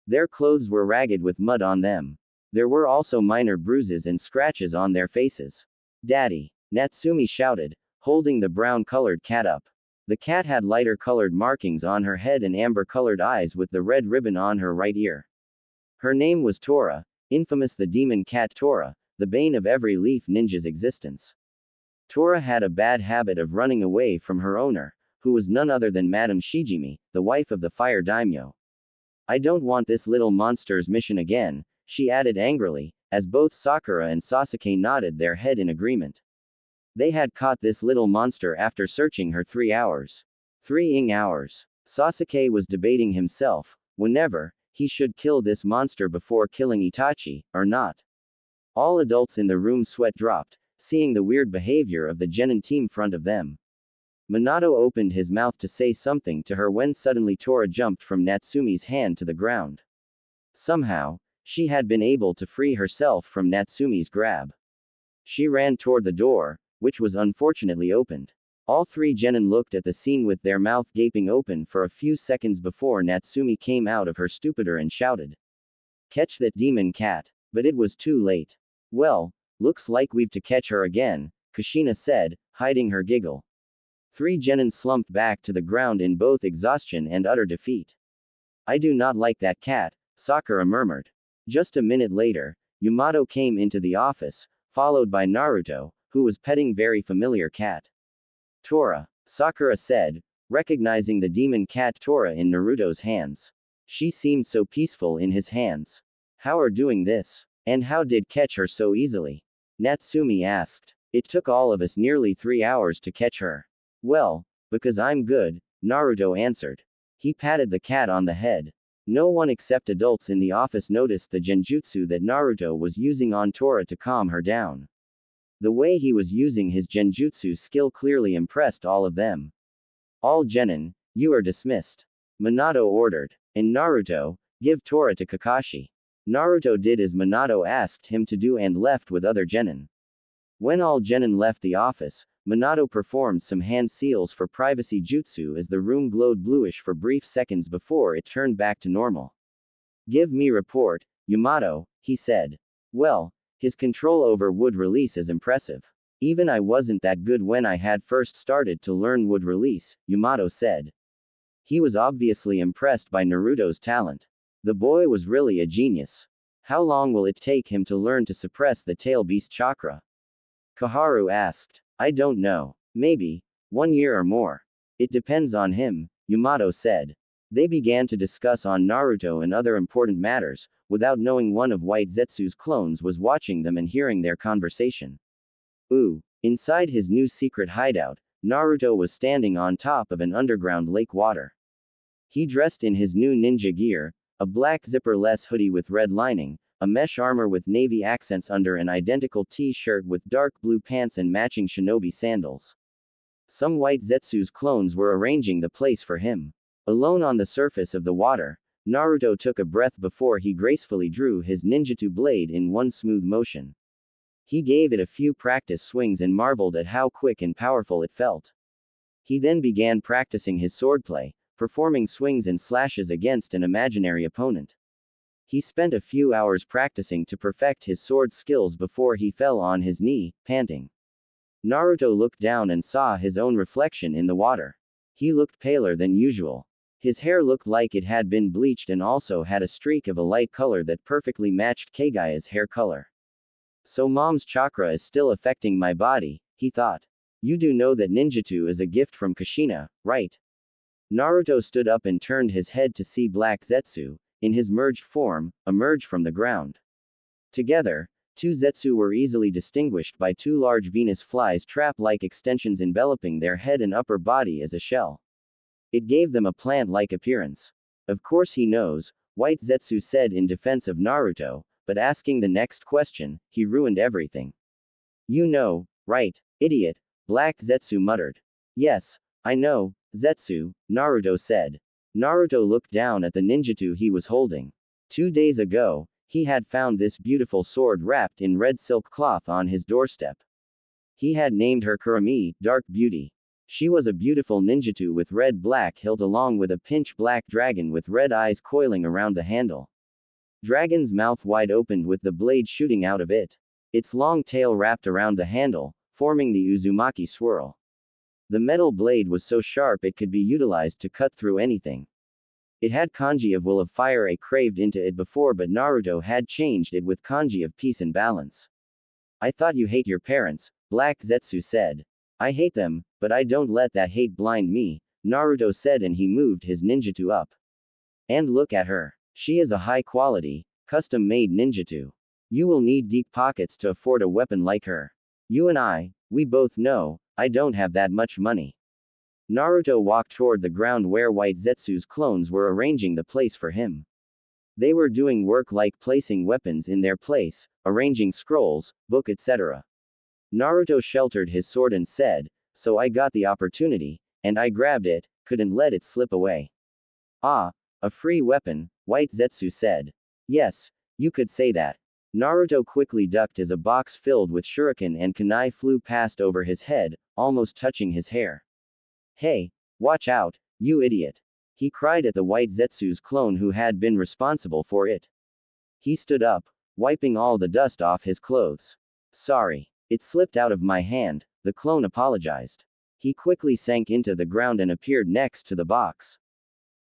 Their clothes were ragged with mud on them. There were also minor bruises and scratches on their faces. Daddy, Natsumi shouted, holding the brown-colored cat up. The cat had lighter-colored markings on her head and amber-colored eyes with the red ribbon on her right ear. Her name was Tora, infamous the demon cat Tora, the bane of every leaf ninja's existence. Tora had a bad habit of running away from her owner, who was none other than Madame Shijimi, the wife of the fire daimyo. I don't want this little monster's mission again, she added angrily, as both Sakura and Sasuke nodded their head in agreement. They had caught this little monster after searching her 3 hours. 3 hours. Sasuke was debating himself, whenever, he should kill this monster before killing Itachi, or not. All adults in the room sweat dropped, seeing the weird behavior of the genin team front of them. Minato opened his mouth to say something to her when suddenly Tora jumped from Natsumi's hand to the ground. Somehow, she had been able to free herself from Natsumi's grab. She ran toward the door, which was unfortunately opened. All three genin looked at the scene with their mouth gaping open for a few seconds before Natsumi came out of her stupor and shouted. Catch that demon cat. But it was too late. Well, looks like we've to catch her again, Kushina said, hiding her giggle. Three genin slumped back to the ground in both exhaustion and utter defeat. I do not like that cat, Sakura murmured. Just a minute later, Yamato came into the office, followed by Naruto, who was petting very familiar cat. Tora, Sakura said, recognizing the demon cat Tora in Naruto's hands. She seemed so peaceful in his hands. How are doing this? And how did catch her so easily? Natsumi asked. It took all of us nearly 3 hours to catch her. Well, because I'm good, Naruto answered. He patted the cat on the head. No one except adults in the office noticed the genjutsu that Naruto was using on Tora to calm her down. The way he was using his genjutsu skill clearly impressed all of them. All genin, you are dismissed. Minato ordered. And Naruto, give Tora to Kakashi. Naruto did as Minato asked him to do and left with other genin. When all genin left the office, Minato performed some hand seals for privacy jutsu as the room glowed bluish for brief seconds before it turned back to normal. Give me report, Yamato, he said. Well, his control over wood release is impressive. Even I wasn't that good when I had first started to learn wood release, Yamato said. He was obviously impressed by Naruto's talent. The boy was really a genius. How long will it take him to learn to suppress the tail beast chakra? Koharu asked. I don't know. Maybe 1 year or more. It depends on him, Yamato said. They began to discuss on Naruto and other important matters, without knowing one of White Zetsu's clones was watching them and hearing their conversation. Inside his new secret hideout, Naruto was standing on top of an underground lake water. He dressed in his new ninja gear, a black zipper-less hoodie with red lining, a mesh armor with navy accents under an identical t-shirt with dark blue pants and matching shinobi sandals. Some White Zetsu's clones were arranging the place for him. Alone on the surface of the water, Naruto took a breath before he gracefully drew his ninjutsu blade in one smooth motion. He gave it a few practice swings and marveled at how quick and powerful it felt. He then began practicing his swordplay, performing swings and slashes against an imaginary opponent. He spent a few hours practicing to perfect his sword skills before he fell on his knee, panting. Naruto looked down and saw his own reflection in the water. He looked paler than usual. His hair looked like it had been bleached and also had a streak of a light color that perfectly matched Kaguya's hair color. So mom's chakra is still affecting my body, he thought. You do know that ninjutsu is a gift from Kushina, right? Naruto stood up and turned his head to see Black Zetsu, in his merged form, emerge from the ground. Together, two Zetsu were easily distinguished by two large Venus flies trap-like extensions enveloping their head and upper body as a shell. It gave them a plant-like appearance. Of course he knows, White Zetsu said in defense of Naruto, but asking the next question, he ruined everything. You know, right, idiot, Black Zetsu muttered. Yes, I know, Zetsu, Naruto said. Naruto looked down at the ninjutsu he was holding. 2 days ago, he had found this beautiful sword wrapped in red silk cloth on his doorstep. He had named her Kurami, Dark Beauty. She was a beautiful ninjutsu with red-black hilt along with a pinch black dragon with red eyes coiling around the handle. Dragon's mouth wide opened with the blade shooting out of it. Its long tail wrapped around the handle, forming the Uzumaki swirl. The metal blade was so sharp it could be utilized to cut through anything. It had kanji of will of fire craved into it before, but Naruto had changed it with kanji of peace and balance. I thought you hate your parents, Black Zetsu said. I hate them, but I don't let that hate blind me, Naruto said, and he moved his ninjutsu up. And look at her. She is a high quality, custom-made ninjutsu. You will need deep pockets to afford a weapon like her. You and we both know, I don't have that much money. Naruto walked toward the ground where White Zetsu's clones were arranging the place for him. They were doing work like placing weapons in their place, arranging scrolls, book, etc. Naruto sheltered his sword and said, so I got the opportunity, and I grabbed it, couldn't let it slip away. Ah, a free weapon, White Zetsu said. Yes, you could say that. Naruto quickly ducked as a box filled with shuriken and kunai flew past over his head, almost touching his hair. Hey, watch out, you idiot! He cried at the White Zetsu's clone who had been responsible for it. He stood up, wiping all the dust off his clothes. Sorry, it slipped out of my hand, the clone apologized. He quickly sank into the ground and appeared next to the box.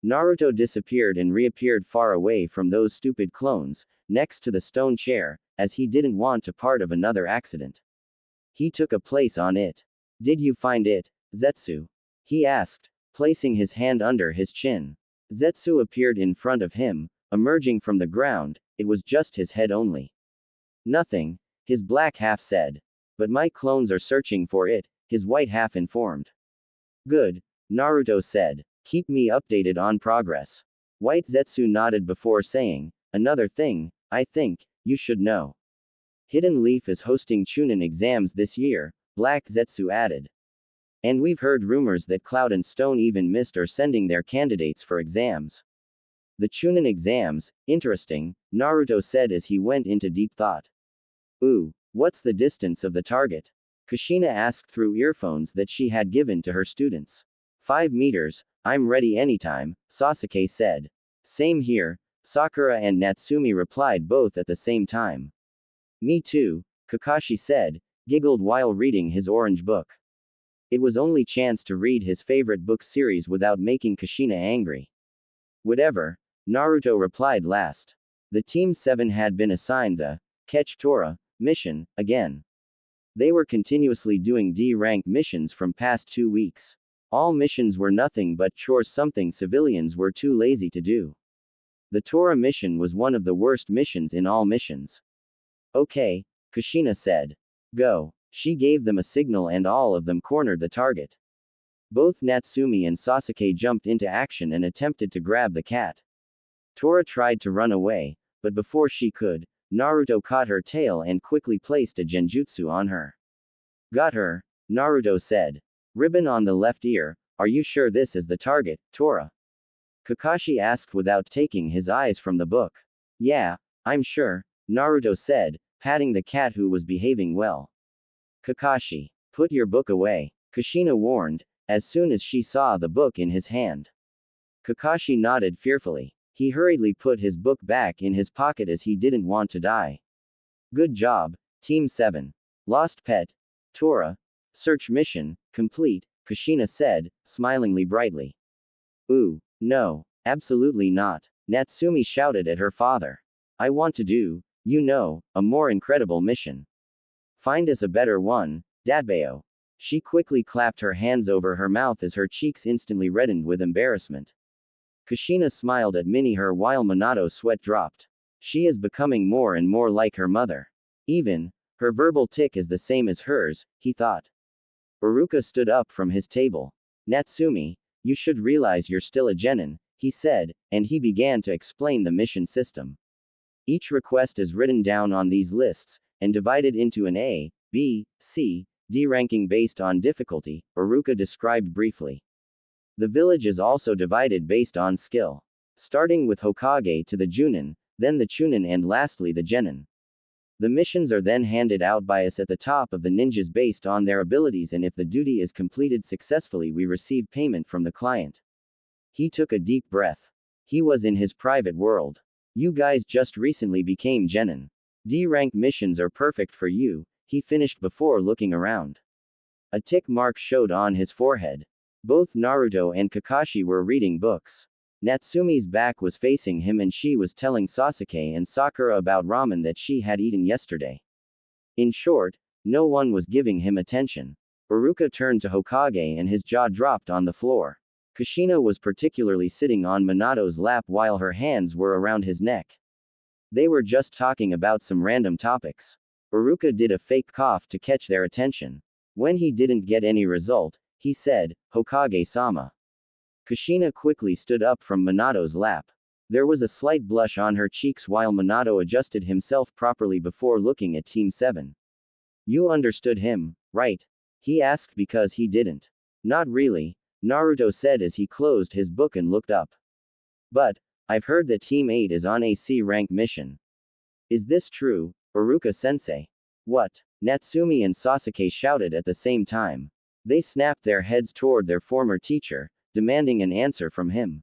Naruto disappeared and reappeared far away from those stupid clones, next to the stone chair, as he didn't want to part of another accident. He took a place on it. Did you find it, Zetsu? He asked, placing his hand under his chin. Zetsu appeared in front of him, emerging from the ground, it was just his head only. Nothing, his black half said. But my clones are searching for it, his white half informed. Good, Naruto said. Keep me updated on progress. White Zetsu nodded before saying, another thing, I think, you should know. Hidden Leaf is hosting Chunin exams this year, Black Zetsu added. And we've heard rumors that Cloud and Stone even Mist are sending their candidates for exams. The Chunin exams, interesting, Naruto said as he went into deep thought. Ooh, what's the distance of the target? Kushina asked through earphones that she had given to her students. 5 meters, I'm ready anytime, Sasuke said. Same here, Sakura and Natsumi replied both at the same time. Me too, Kakashi said, giggled while reading his orange book. It was only chance to read his favorite book series without making Kushina angry. Whatever, Naruto replied last. The Team 7 had been assigned the Catch Tora mission, again. They were continuously doing D-rank missions from past 2 weeks. All missions were nothing but chores, something civilians were too lazy to do. The Tora mission was one of the worst missions in all missions. Okay, Kushina said. Go. She gave them a signal and all of them cornered the target. Both Natsumi and Sasuke jumped into action and attempted to grab the cat. Tora tried to run away, but before she could, Naruto caught her tail and quickly placed a genjutsu on her. Got her, Naruto said. Ribbon on the left ear, are you sure this is the target, Tora? Kakashi asked without taking his eyes from the book. Yeah, I'm sure, Naruto said, patting the cat who was behaving well. Kakashi, put your book away, Kushina warned, as soon as she saw the book in his hand. Kakashi nodded fearfully. He hurriedly put his book back in his pocket as he didn't want to die. Good job, Team 7. Lost pet. Tora. Search mission, complete, Kushina said, smilingly brightly. Ooh, no, absolutely not, Natsumi shouted at her father. I want to do, a more incredible mission. Find us a better one, Dadbeo. She quickly clapped her hands over her mouth as her cheeks instantly reddened with embarrassment. Kushina smiled at her while Minato's sweat dropped. She is becoming more and more like her mother. Even, her verbal tic is the same as hers, he thought. Iruka stood up from his table. Natsumi, you should realize you're still a genin, he said, and he began to explain the mission system. Each request is written down on these lists, and divided into an A, B, C, D ranking based on difficulty, Iruka described briefly. The village is also divided based on skill. Starting with Hokage to the Junin, then the Chunin and lastly the Genin. The missions are then handed out by us at the top of the ninjas based on their abilities, and if the duty is completed successfully we receive payment from the client. He took a deep breath. He was in his private world. You guys just recently became Genin. D-rank missions are perfect for you, he finished before looking around. A tick mark showed on his forehead. Both Naruto and Kakashi were reading books. Natsumi's back was facing him and she was telling Sasuke and Sakura about ramen that she had eaten yesterday. In short, no one was giving him attention. Iruka turned to Hokage and his jaw dropped on the floor. Kushina was particularly sitting on Minato's lap while her hands were around his neck. They were just talking about some random topics. Iruka did a fake cough to catch their attention. When he didn't get any result, he said, Hokage-sama. Kushina quickly stood up from Minato's lap. There was a slight blush on her cheeks while Minato adjusted himself properly before looking at Team 7. You understood him, right? He asked because he didn't. Not really, Naruto said as he closed his book and looked up. But, I've heard that Team 8 is on a C-rank mission. Is this true, Iruka-sensei? What? Natsumi and Sasuke shouted at the same time. They snapped their heads toward their former teacher, demanding an answer from him.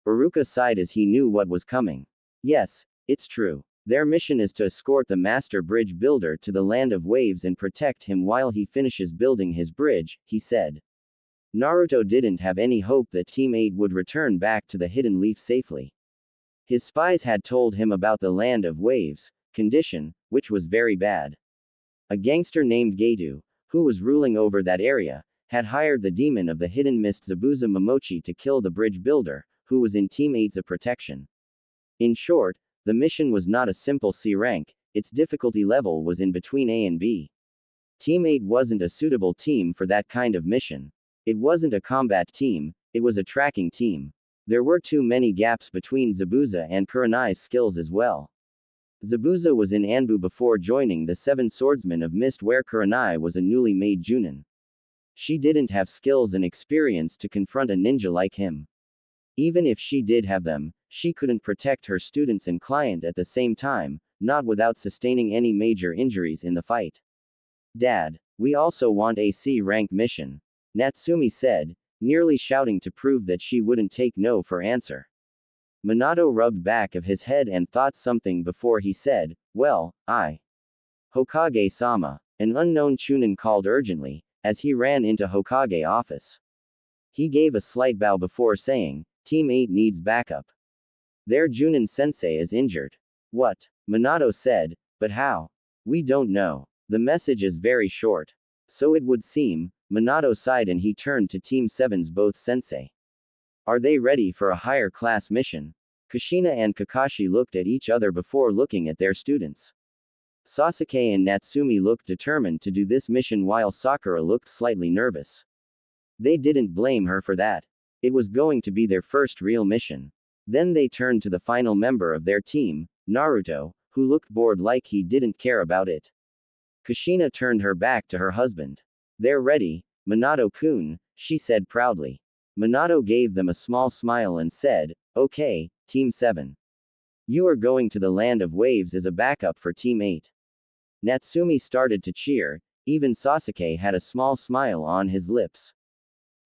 Iruka sighed as he knew what was coming. Yes, it's true. Their mission is to escort the master bridge builder to the land of waves and protect him while he finishes building his bridge, he said. Naruto didn't have any hope that Team 8 would return back to the Hidden Leaf safely. His spies had told him about the land of waves condition, which was very bad. A gangster named Geidu, who was ruling over that area, had hired the demon of the hidden mist Zabuza Momochi to kill the bridge builder, who was in Team 8's protection. In short, the mission was not a simple C rank, its difficulty level was in between A and B. Team 8 wasn't a suitable team for that kind of mission. It wasn't a combat team, it was a tracking team. There were too many gaps between Zabuza and Kurenai's skills as well. Zabuza was in Anbu before joining the Seven Swordsmen of Mist, where Kurenai was a newly made Junin. She didn't have skills and experience to confront a ninja like him. Even if she did have them, she couldn't protect her students and client at the same time, not without sustaining any major injuries in the fight. Dad, we also want a C-rank mission, Natsumi said, nearly shouting to prove that she wouldn't take no for answer. Minato rubbed back of his head and thought something before he said, well, Hokage-sama, an unknown Chunin called urgently, as he ran into Hokage office. He gave a slight bow before saying, Team 8 needs backup. Their Junin sensei is injured. What? Minato said, but how? We don't know. The message is very short. So it would seem, Minato sighed and he turned to Team 7's both sensei. Are they ready for a higher class mission? Kushina and Kakashi looked at each other before looking at their students. Sasuke and Natsumi looked determined to do this mission while Sakura looked slightly nervous. They didn't blame her for that. It was going to be their first real mission. Then they turned to the final member of their team, Naruto, who looked bored like he didn't care about it. Kushina turned her back to her husband. They're ready, Minato-kun, she said proudly. Minato gave them a small smile and said, okay, Team 7. You are going to the land of waves as a backup for Team 8. Natsumi started to cheer, even Sasuke had a small smile on his lips.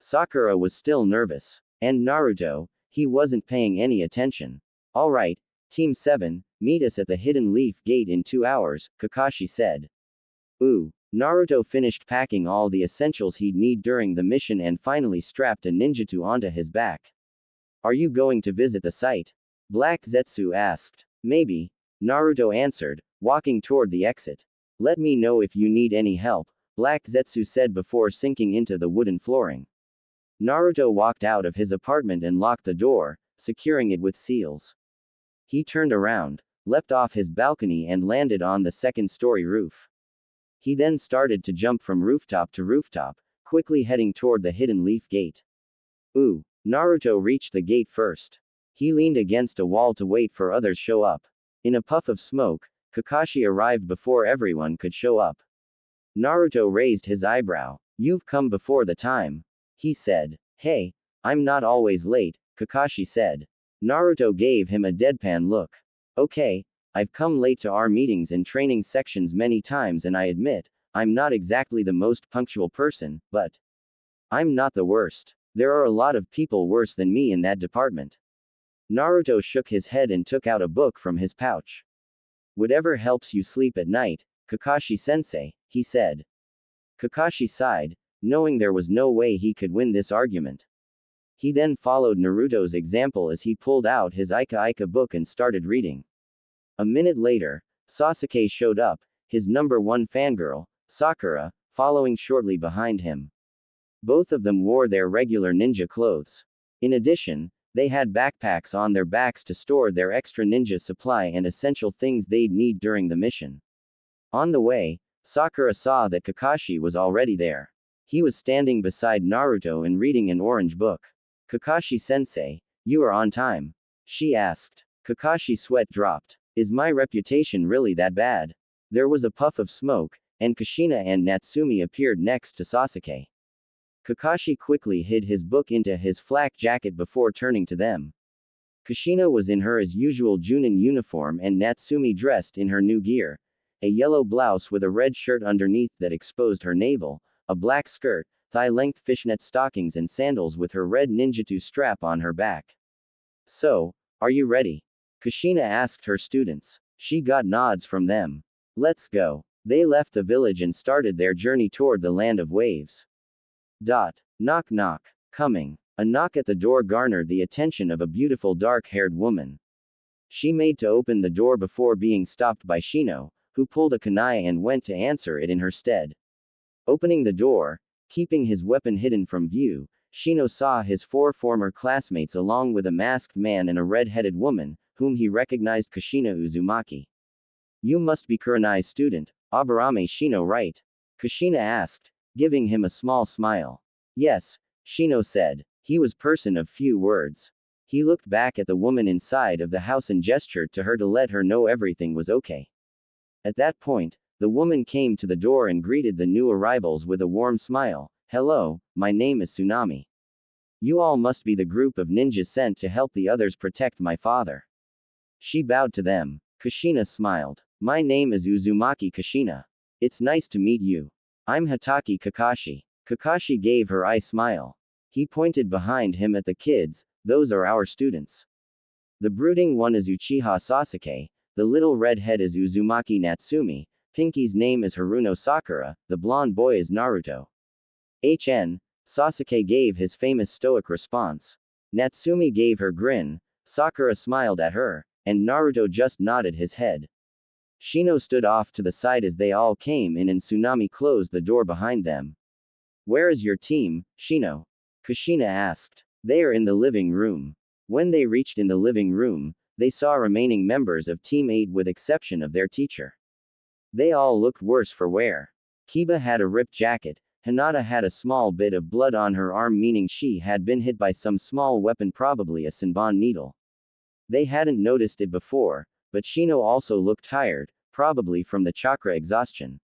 Sakura was still nervous. And Naruto, He wasn't paying any attention. Alright, Team 7, meet us at the Hidden Leaf Gate in 2 hours, Kakashi said. Ooh. Naruto finished packing all the essentials he'd need during the mission and finally strapped a ninjutsu onto his back. Are you going to visit the site? Black Zetsu asked. Maybe. Naruto answered, walking toward the exit. Let me know if you need any help, Black Zetsu said before sinking into the wooden flooring. Naruto walked out of his apartment and locked the door, securing it with seals. He turned around, leapt off his balcony and landed on the second-story roof. He then started to jump from rooftop to rooftop, quickly heading toward the Hidden Leaf Gate. Ooh. Naruto reached the gate first. He leaned against a wall to wait for others show up. In a puff of smoke, Kakashi arrived before everyone could show up. Naruto raised his eyebrow. You've come before the time, he said. Hey, I'm not always late, Kakashi said. Naruto gave him a deadpan look. Okay, I've come late to our meetings and training sections many times and I admit, I'm not exactly the most punctual person, but I'm not the worst. There are a lot of people worse than me in that department. Naruto shook his head and took out a book from his pouch. Whatever helps you sleep at night, Kakashi-sensei, he said. Kakashi sighed, knowing there was no way he could win this argument. He then followed Naruto's example as he pulled out his Ika Ika book and started reading. A minute later, Sasuke showed up, his number one fangirl, Sakura, following shortly behind him. Both of them wore their regular ninja clothes. In addition, they had backpacks on their backs to store their extra ninja supply and essential things they'd need during the mission. On the way, Sakura saw that Kakashi was already there. He was standing beside Naruto and reading an orange book. Kakashi-sensei, you are on time, she asked. Kakashi's sweat dropped. Is my reputation really that bad? There was a puff of smoke, and Kushina and Natsumi appeared next to Sasuke. Kakashi quickly hid his book into his flak jacket before turning to them. Kushina was in her as usual Junin uniform and Natsumi dressed in her new gear, a yellow blouse with a red shirt underneath that exposed her navel, a black skirt, thigh-length fishnet stockings and sandals with her red ninjutsu strap on her back. So, are you ready? Kushina asked her students. She got nods from them. Let's go. They left the village and started their journey toward the land of waves. Knock knock. Coming. A knock at the door garnered the attention of a beautiful dark-haired woman. She made to open the door before being stopped by Shino, who pulled a kunai and went to answer it in her stead. Opening the door, keeping his weapon hidden from view, Shino saw his 4 former classmates along with a masked man and a red-headed woman, whom he recognized Kushina Uzumaki. You must be Kurenai's student, Aburame Shino, right? Kushina asked, giving him a small smile. Yes, Shino said. He was person of few words. He looked back at the woman inside of the house and gestured to her to let her know everything was okay. At that point, the woman came to the door and greeted the new arrivals with a warm smile. Hello, my name is Tsunami. You all must be the group of ninjas sent to help the others protect my father. She bowed to them. Kushina smiled. My name is Uzumaki Kushina. It's nice to meet you. I'm Hatake Kakashi. Kakashi gave her eye smile. He pointed behind him at the kids. Those are our students. The brooding one is Uchiha Sasuke, the little redhead is Uzumaki Natsumi, Pinky's name is Haruno Sakura, the blonde boy is Naruto. Sasuke gave his famous stoic response. Natsumi gave her grin, Sakura smiled at her, and Naruto just nodded his head. Shino stood off to the side as they all came in and Tsunami closed the door behind them. Where is your team, Shino? Kushina asked. They are in the living room. When they reached in the living room, they saw remaining members of Team 8 with exception of their teacher. They all looked worse for wear. Kiba had a ripped jacket, Hinata had a small bit of blood on her arm meaning she had been hit by some small weapon, probably a Senbon needle. They hadn't noticed it before, but Shino also looked tired, probably from the chakra exhaustion.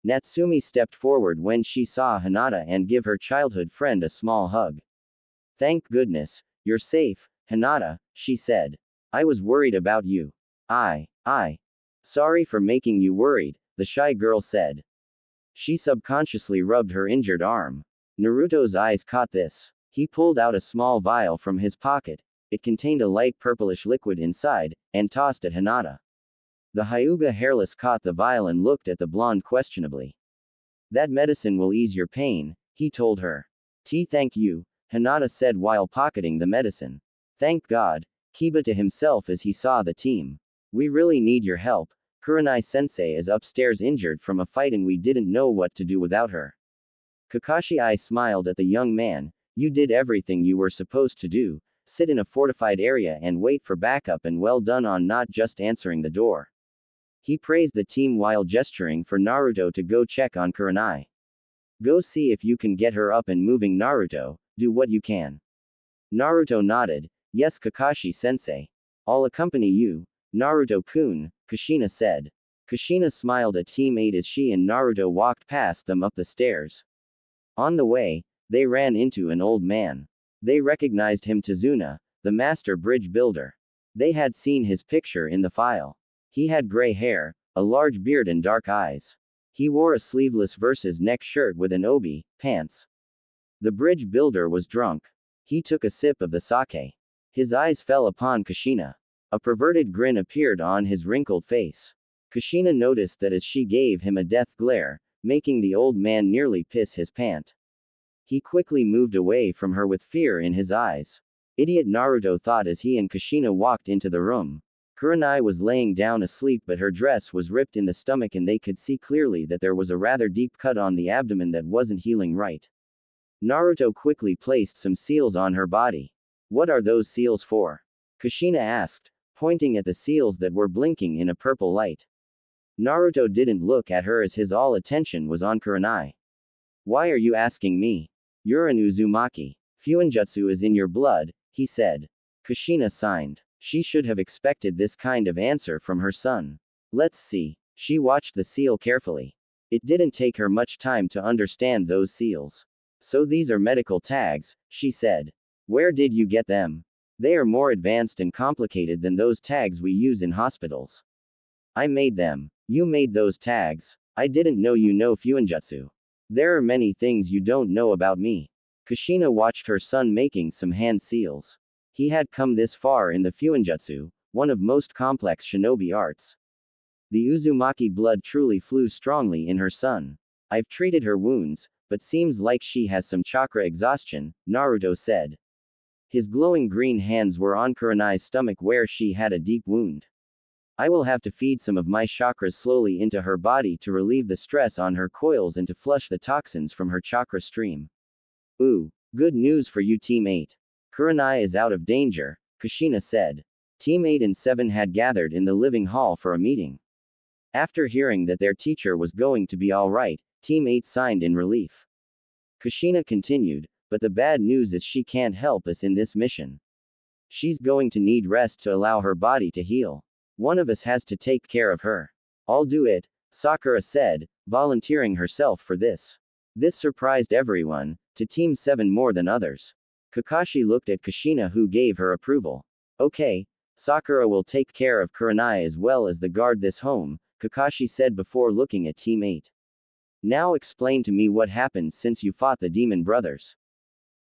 Natsumi stepped forward when she saw Hinata and give her childhood friend a small hug. Thank goodness, you're safe, Hinata, she said. I was worried about you. Sorry for making you worried, the shy girl said. She subconsciously rubbed her injured arm. Naruto's eyes caught this. He pulled out a small vial from his pocket, It contained a light purplish liquid inside, and tossed at Hinata. The Hyuga hairless caught the vial and looked at the blonde questionably. That medicine will ease your pain, he told her. Thank you, Hinata said while pocketing the medicine. Thank God, Kiba to himself as he saw the team. We really need your help. Kurenai-sensei is upstairs injured from a fight and we didn't know what to do without her. Kakashi smiled at the young man. You did everything you were supposed to do, sit in a fortified area and wait for backup, and well done on not just answering the door. He praised the team while gesturing for Naruto to go check on Kurenai. Go see if you can get her up and moving, Naruto, do what you can. Naruto nodded. Yes, Kakashi-sensei. I'll accompany you, Naruto-kun, Kushina said. Kushina smiled at Team 8 as she and Naruto walked past them up the stairs. On the way, they ran into an old man. They recognized him, Tazuna, the master bridge builder. They had seen his picture in the file. He had gray hair, a large beard and dark eyes. He wore a sleeveless versus neck shirt with an obi, pants. The bridge builder was drunk. He took a sip of the sake. His eyes fell upon Kushina. A perverted grin appeared on his wrinkled face. Kushina noticed that as she gave him a death glare, making the old man nearly piss his pant. He quickly moved away from her with fear in his eyes. Idiot, Naruto thought as he and Kushina walked into the room. Kurenai was laying down asleep, but her dress was ripped in the stomach and they could see clearly that there was a rather deep cut on the abdomen that wasn't healing right. Naruto quickly placed some seals on her body. What are those seals for? Kushina asked, pointing at the seals that were blinking in a purple light. Naruto didn't look at her as his all attention was on Kurenai. Why are you asking me? You're an Uzumaki. Fuinjutsu is in your blood, he said. Kushina signed. She should have expected this kind of answer from her son. Let's see. She watched the seal carefully. It didn't take her much time to understand those seals. So these are medical tags, she said. Where did you get them? They are more advanced and complicated than those tags we use in hospitals. I made them. You made those tags. I didn't know you know Fuinjutsu. There are many things you don't know about me. Kushina watched her son making some hand seals. He had come this far in the Fuinjutsu, one of most complex shinobi arts. The Uzumaki blood truly flew strongly in her son. I've treated her wounds, but seems like she has some chakra exhaustion, Naruto said. His glowing green hands were on Kurenai's stomach where she had a deep wound. I will have to feed some of my chakras slowly into her body to relieve the stress on her coils and to flush the toxins from her chakra stream. Ooh, good news for you, Team 8. Kurenai is out of danger, Kushina said. Team 8 and 7 had gathered in the living hall for a meeting. After hearing that their teacher was going to be alright, Team 8 signed in relief. Kushina continued, but the bad news is she can't help us in this mission. She's going to need rest to allow her body to heal. One of us has to take care of her. I'll do it, Sakura said, volunteering herself for this. This surprised everyone, to Team 7 more than others. Kakashi looked at Kushina, who gave her approval. Okay, Sakura will take care of Kurenai as well as the guard this home, Kakashi said before looking at Team 8. Now explain to me what happened since you fought the Demon Brothers.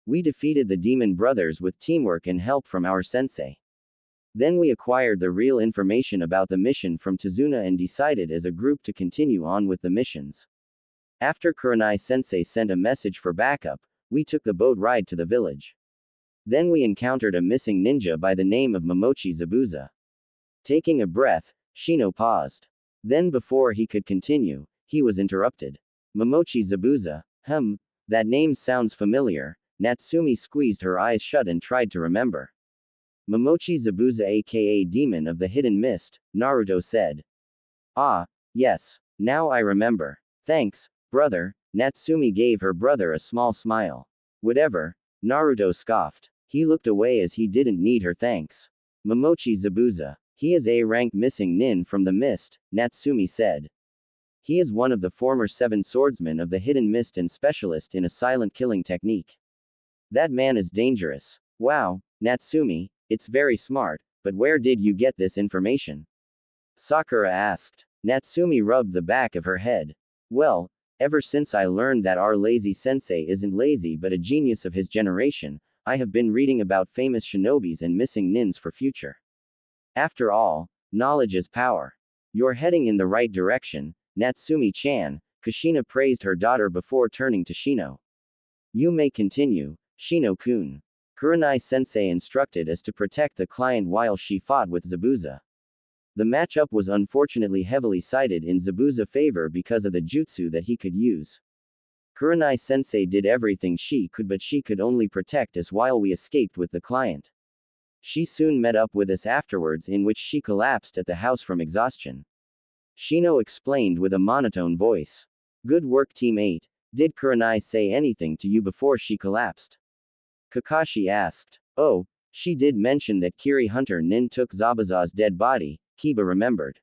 We defeated the Demon Brothers with teamwork and help from our sensei. Then we acquired the real information about the mission from Tazuna and decided as a group to continue on with the missions. After Kurenai-sensei sent a message for backup, we took the boat ride to the village. Then we encountered a missing ninja by the name of Momochi Zabuza. Taking a breath, Shino paused. Then before he could continue, he was interrupted. Momochi Zabuza, that name sounds familiar. Natsumi squeezed her eyes shut and tried to remember. Momochi Zabuza, aka Demon of the Hidden Mist, Naruto said. Ah, yes, now I remember. Thanks, brother. Natsumi gave her brother a small smile. Whatever, Naruto scoffed. He looked away as he didn't need her thanks. Momochi Zabuza. He is a rank missing nin from the mist, Natsumi said. He is one of the former 7 swordsmen of the Hidden Mist and specialist in a silent killing technique. That man is dangerous. Wow, Natsumi, it's very smart, but where did you get this information? Sakura asked. Natsumi rubbed the back of her head. Well, ever since I learned that our lazy sensei isn't lazy but a genius of his generation, I have been reading about famous shinobis and missing nins for future. After all, knowledge is power. You're heading in the right direction, Natsumi-chan, Kushina praised her daughter before turning to Shino. You may continue, Shino-kun. Kurenai-sensei instructed as to protect the client while she fought with Zabuza. The matchup was unfortunately heavily sided in Zabuza's favor because of the jutsu that he could use. Kurenai-sensei did everything she could, but she could only protect us while we escaped with the client. She soon met up with us afterwards, in which she collapsed at the house from exhaustion. Shino explained with a monotone voice. Good work, Team 8. Did Kurenai say anything to you before she collapsed? Kakashi asked. Oh, she did mention that Kiri Hunter Nin took Zabuza's dead body, Kiba remembered.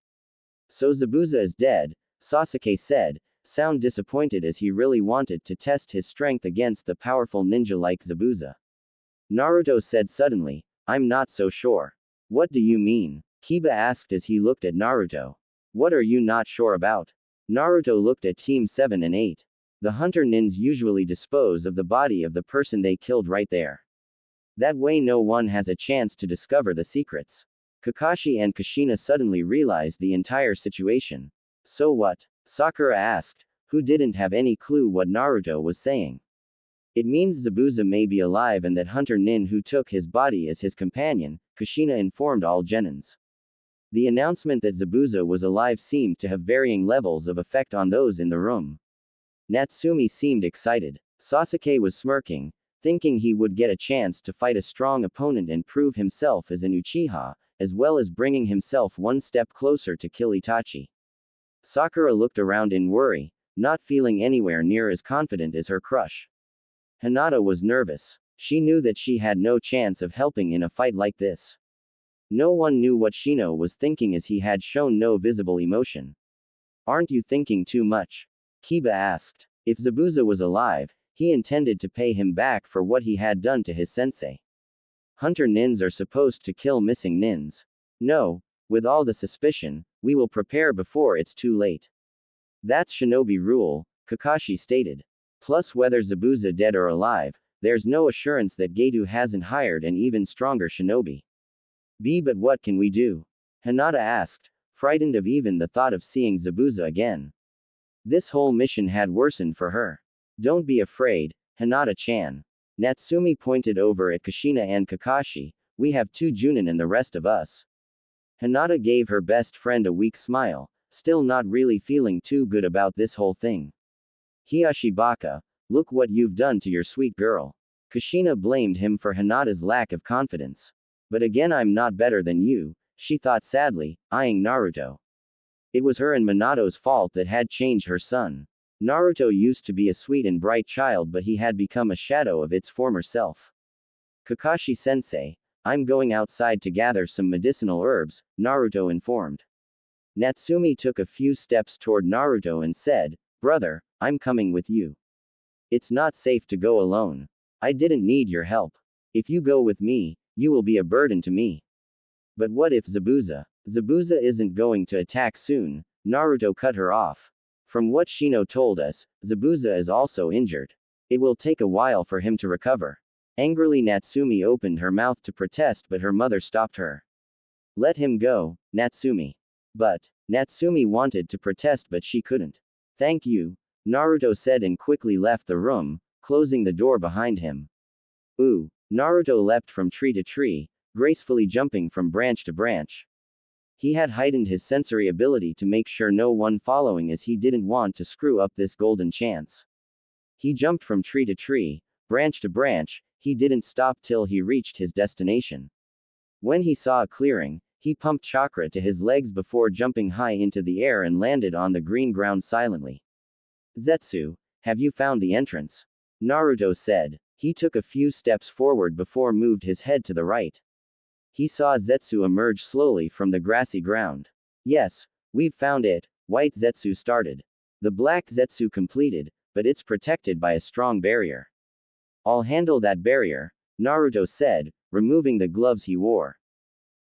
So Zabuza is dead, Sasuke said, sound disappointed as he really wanted to test his strength against the powerful ninja like Zabuza. Naruto said suddenly, I'm not so sure. What do you mean? Kiba asked as he looked at Naruto. What are you not sure about? Naruto looked at Team 7 and 8. The hunter nins usually dispose of the body of the person they killed right there. That way no one has a chance to discover the secrets. Kakashi and Kushina suddenly realized the entire situation. So what? Sakura asked, who didn't have any clue what Naruto was saying. It means Zabuza may be alive and that hunter nin who took his body as his companion, Kushina informed all genins. The announcement that Zabuza was alive seemed to have varying levels of effect on those in the room. Natsumi seemed excited. Sasuke was smirking, thinking he would get a chance to fight a strong opponent and prove himself as an Uchiha, as well as bringing himself one step closer to kill Itachi. Sakura looked around in worry, not feeling anywhere near as confident as her crush. Hinata was nervous. She knew that she had no chance of helping in a fight like this. No one knew what Shino was thinking as he had shown no visible emotion. Aren't you thinking too much? Kiba asked. If Zabuza was alive, he intended to pay him back for what he had done to his sensei. Hunter nins are supposed to kill missing nins. No, with all the suspicion, we will prepare before it's too late. That's shinobi rule, Kakashi stated. Plus whether Zabuza dead or alive, there's no assurance that Gedo hasn't hired an even stronger shinobi. But what can we do? Hinata asked, frightened of even the thought of seeing Zabuza again. This whole mission had worsened for her. Don't be afraid, Hinata-chan. Natsumi pointed over at Kushina and Kakashi, we have 2 Junin and the rest of us. Hinata gave her best friend a weak smile, still not really feeling too good about this whole thing. Hiyashi Baka, look what you've done to your sweet girl. Kushina blamed him for Hinata's lack of confidence. But again, I'm not better than you, she thought sadly, eyeing Naruto. It was her and Minato's fault that had changed her son. Naruto used to be a sweet and bright child, but he had become a shadow of its former self. Kakashi-sensei, I'm going outside to gather some medicinal herbs, Naruto informed. Natsumi took a few steps toward Naruto and said, brother, I'm coming with you. It's not safe to go alone. I didn't need your help. If you go with me, you will be a burden to me. But what if Zabuza? Zabuza isn't going to attack soon, Naruto cut her off. From what Shino told us, Zabuza is also injured. It will take a while for him to recover. Angrily Natsumi opened her mouth to protest, but her mother stopped her. Let him go, Natsumi. But, Natsumi wanted to protest but she couldn't. Thank you, Naruto said and quickly left the room, closing the door behind him. Ooh, Naruto leapt from tree to tree, gracefully jumping from branch to branch. He had heightened his sensory ability to make sure no one following, as he didn't want to screw up this golden chance. He jumped from tree to tree, branch to branch, he didn't stop till he reached his destination. When he saw a clearing, he pumped chakra to his legs before jumping high into the air and landed on the green ground silently. Zetsu, have you found the entrance? Naruto said. He took a few steps forward before moved his head to the right. He saw Zetsu emerge slowly from the grassy ground. Yes, we've found it, White Zetsu started. The Black Zetsu completed, but it's protected by a strong barrier. I'll handle that barrier, Naruto said, removing the gloves he wore.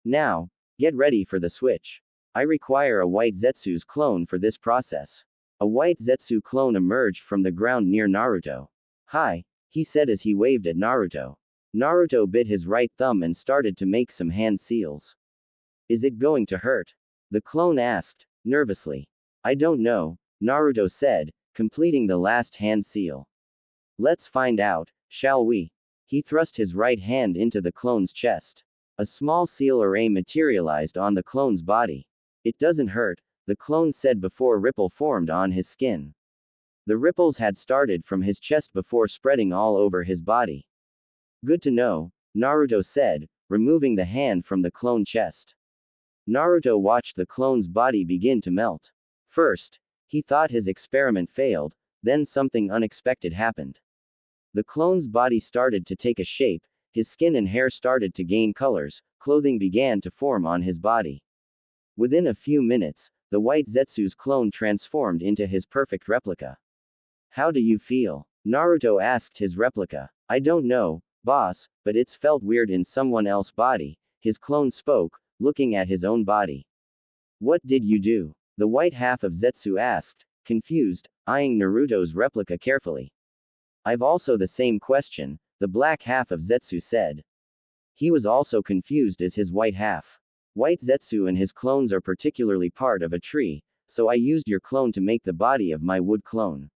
Now, get ready for the switch. I require a White Zetsu's clone for this process. A White Zetsu clone emerged from the ground near Naruto. Hi, he said as he waved at Naruto. Naruto bit his right thumb and started to make some hand seals. Is it going to hurt? The clone asked, nervously. I don't know, Naruto said, completing the last hand seal. Let's find out, shall we? He thrust his right hand into the clone's chest. A small seal array materialized on the clone's body. It doesn't hurt, the clone said before a ripple formed on his skin. The ripples had started from his chest before spreading all over his body. Good to know, Naruto said, removing the hand from the clone chest. Naruto watched the clone's body begin to melt. First, he thought his experiment failed, then something unexpected happened. The clone's body started to take a shape, his skin and hair started to gain colors, clothing began to form on his body. Within a few minutes, the white Zetsu's clone transformed into his perfect replica. How do you feel? Naruto asked his replica. I don't know, boss, but it's felt weird in someone else's body, his clone spoke, looking at his own body. What did you do? The white half of Zetsu asked, confused, eyeing Naruto's replica carefully. I've also the same question, the black half of Zetsu said. He was also confused as his white half. White Zetsu and his clones are particularly part of a tree, so I used your clone to make the body of my wood clone.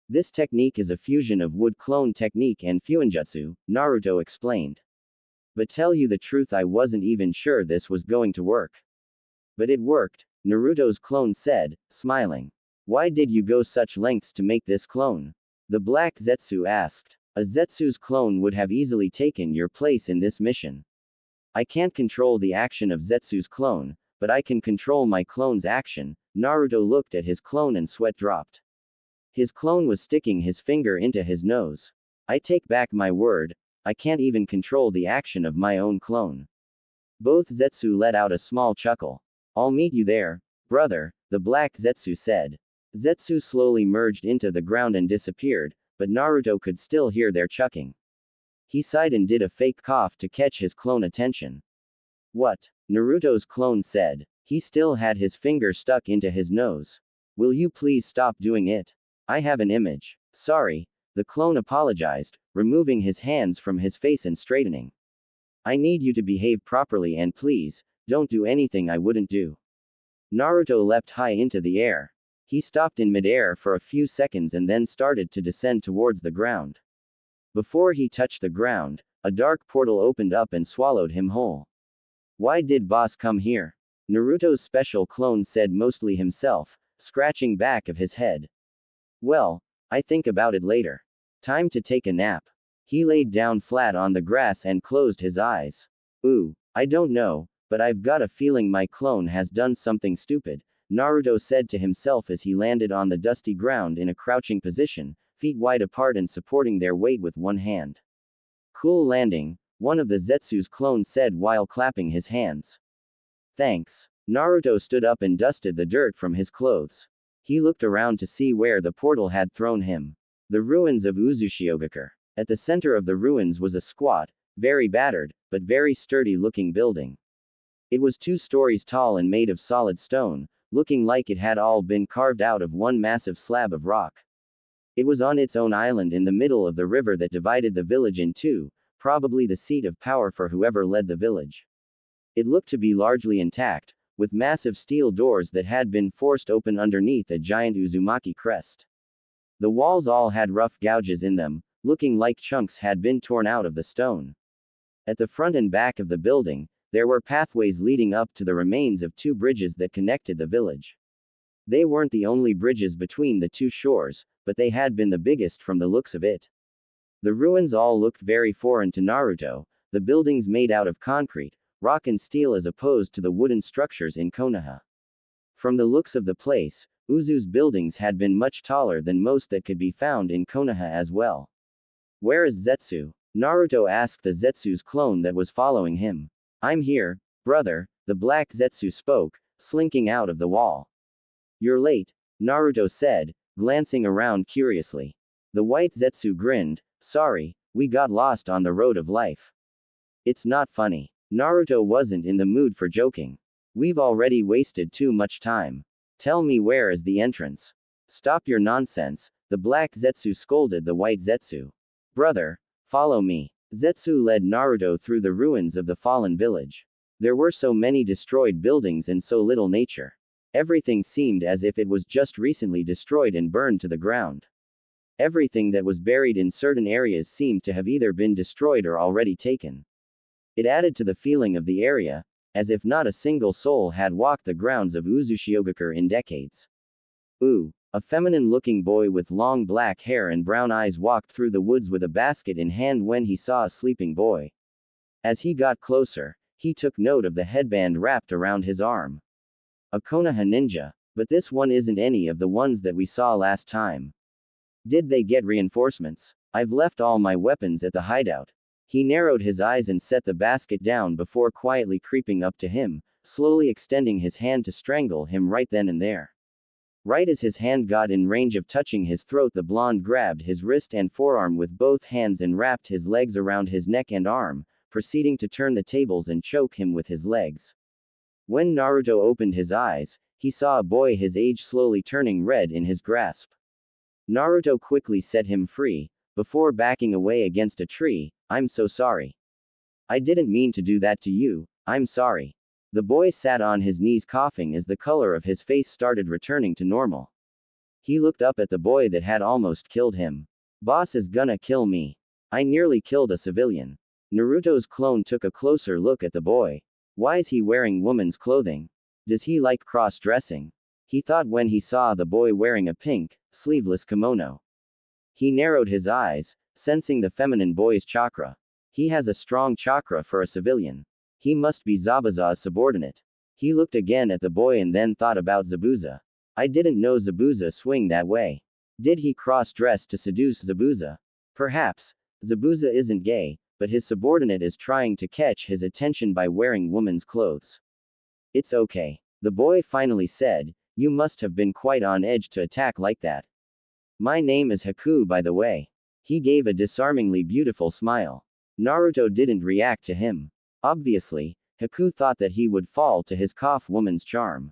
This technique is a fusion of wood clone technique and fuinjutsu, Naruto explained. But tell you the truth, I wasn't even sure this was going to work. But it worked, Naruto's clone said, smiling. Why did you go such lengths to make this clone? The black Zetsu asked. A Zetsu's clone would have easily taken your place in this mission. I can't control the action of Zetsu's clone, but I can control my clone's action. Naruto looked at his clone and sweat dropped. His clone was sticking his finger into his nose. I take back my word, I can't even control the action of my own clone. Both Zetsu let out a small chuckle. I'll meet you there, brother, the black Zetsu said. Zetsu slowly merged into the ground and disappeared, but Naruto could still hear their chucking. He sighed and did a fake cough to catch his clone attention. What? Naruto's clone said. He still had his finger stuck into his nose. Will you please stop doing it? I have an image. Sorry, the clone apologized, removing his hands from his face and straightening. I need you to behave properly and please, don't do anything I wouldn't do. Naruto leapt high into the air. He stopped in midair for a few seconds and then started to descend towards the ground. Before he touched the ground, a dark portal opened up and swallowed him whole. Why did boss come here? Naruto's special clone said, mostly himself, scratching back of his head. Well, I think about it later. Time to take a nap. He laid down flat on the grass and closed his eyes. Ooh, I don't know, but I've got a feeling my clone has done something stupid, Naruto said to himself as he landed on the dusty ground in a crouching position, feet wide apart and supporting their weight with one hand. Cool landing, one of the Zetsu's clones said while clapping his hands. Thanks. Naruto stood up and dusted the dirt from his clothes. He looked around to see where the portal had thrown him. The ruins of Uzushiogakure. At the center of the ruins was a squat, very battered, but very sturdy-looking building. It was 2 stories tall and made of solid stone, looking like it had all been carved out of one massive slab of rock. It was on its own island in the middle of the river that divided the village in two, probably the seat of power for whoever led the village. It looked to be largely intact, with massive steel doors that had been forced open underneath a giant Uzumaki crest. The walls all had rough gouges in them, looking like chunks had been torn out of the stone. At the front and back of the building, there were pathways leading up to the remains of 2 bridges that connected the village. They weren't the only bridges between the 2 shores, but they had been the biggest from the looks of it. The ruins all looked very foreign to Naruto, the buildings made out of concrete, rock and steel as opposed to the wooden structures in Konoha. From the looks of the place, Uzu's buildings had been much taller than most that could be found in Konoha as well. Where is Zetsu? Naruto asked the Zetsu's clone that was following him. I'm here, brother, the black Zetsu spoke, slinking out of the wall. You're late, Naruto said, glancing around curiously. The white Zetsu grinned, sorry, we got lost on the road of life. It's not funny. Naruto wasn't in the mood for joking. We've already wasted too much time. Tell me where is the entrance. Stop your nonsense, the black Zetsu scolded the white Zetsu. Brother, follow me. Zetsu led Naruto through the ruins of the fallen village. There were so many destroyed buildings and so little nature. Everything seemed as if it was just recently destroyed and burned to the ground. Everything that was buried in certain areas seemed to have either been destroyed or already taken. It added to the feeling of the area, as if not a single soul had walked the grounds of Uzushiogakure in decades. Ooh. A feminine-looking boy with long black hair and brown eyes walked through the woods with a basket in hand when he saw a sleeping boy. As he got closer, he took note of the headband wrapped around his arm. A Konoha ninja, but this one isn't any of the ones that we saw last time. Did they get reinforcements? I've left all my weapons at the hideout. He narrowed his eyes and set the basket down before quietly creeping up to him, slowly extending his hand to strangle him right then and there. Right as his hand got in range of touching his throat, the blonde grabbed his wrist and forearm with both hands and wrapped his legs around his neck and arm, proceeding to turn the tables and choke him with his legs. When Naruto opened his eyes, he saw a boy his age slowly turning red in his grasp. Naruto quickly set him free, before backing away against a tree. I'm so sorry. I didn't mean to do that to you, I'm sorry. The boy sat on his knees coughing as the color of his face started returning to normal. He looked up at the boy that had almost killed him. Boss is gonna kill me. I nearly killed a civilian. Naruto's clone took a closer look at the boy. Why's he wearing woman's clothing? Does he like cross-dressing? He thought when he saw the boy wearing a pink, sleeveless kimono. He narrowed his eyes, sensing the feminine boy's chakra. He has a strong chakra for a civilian. He must be Zabuza's subordinate. He looked again at the boy and then thought about Zabuza. I didn't know Zabuza swing that way. Did he cross-dress to seduce Zabuza? Perhaps. Zabuza isn't gay, but his subordinate is trying to catch his attention by wearing woman's clothes. It's okay. The boy finally said, you must have been quite on edge to attack like that. My name is Haku, by the way. He gave a disarmingly beautiful smile. Naruto didn't react to him. Obviously, Haku thought that he would fall to his cough woman's charm.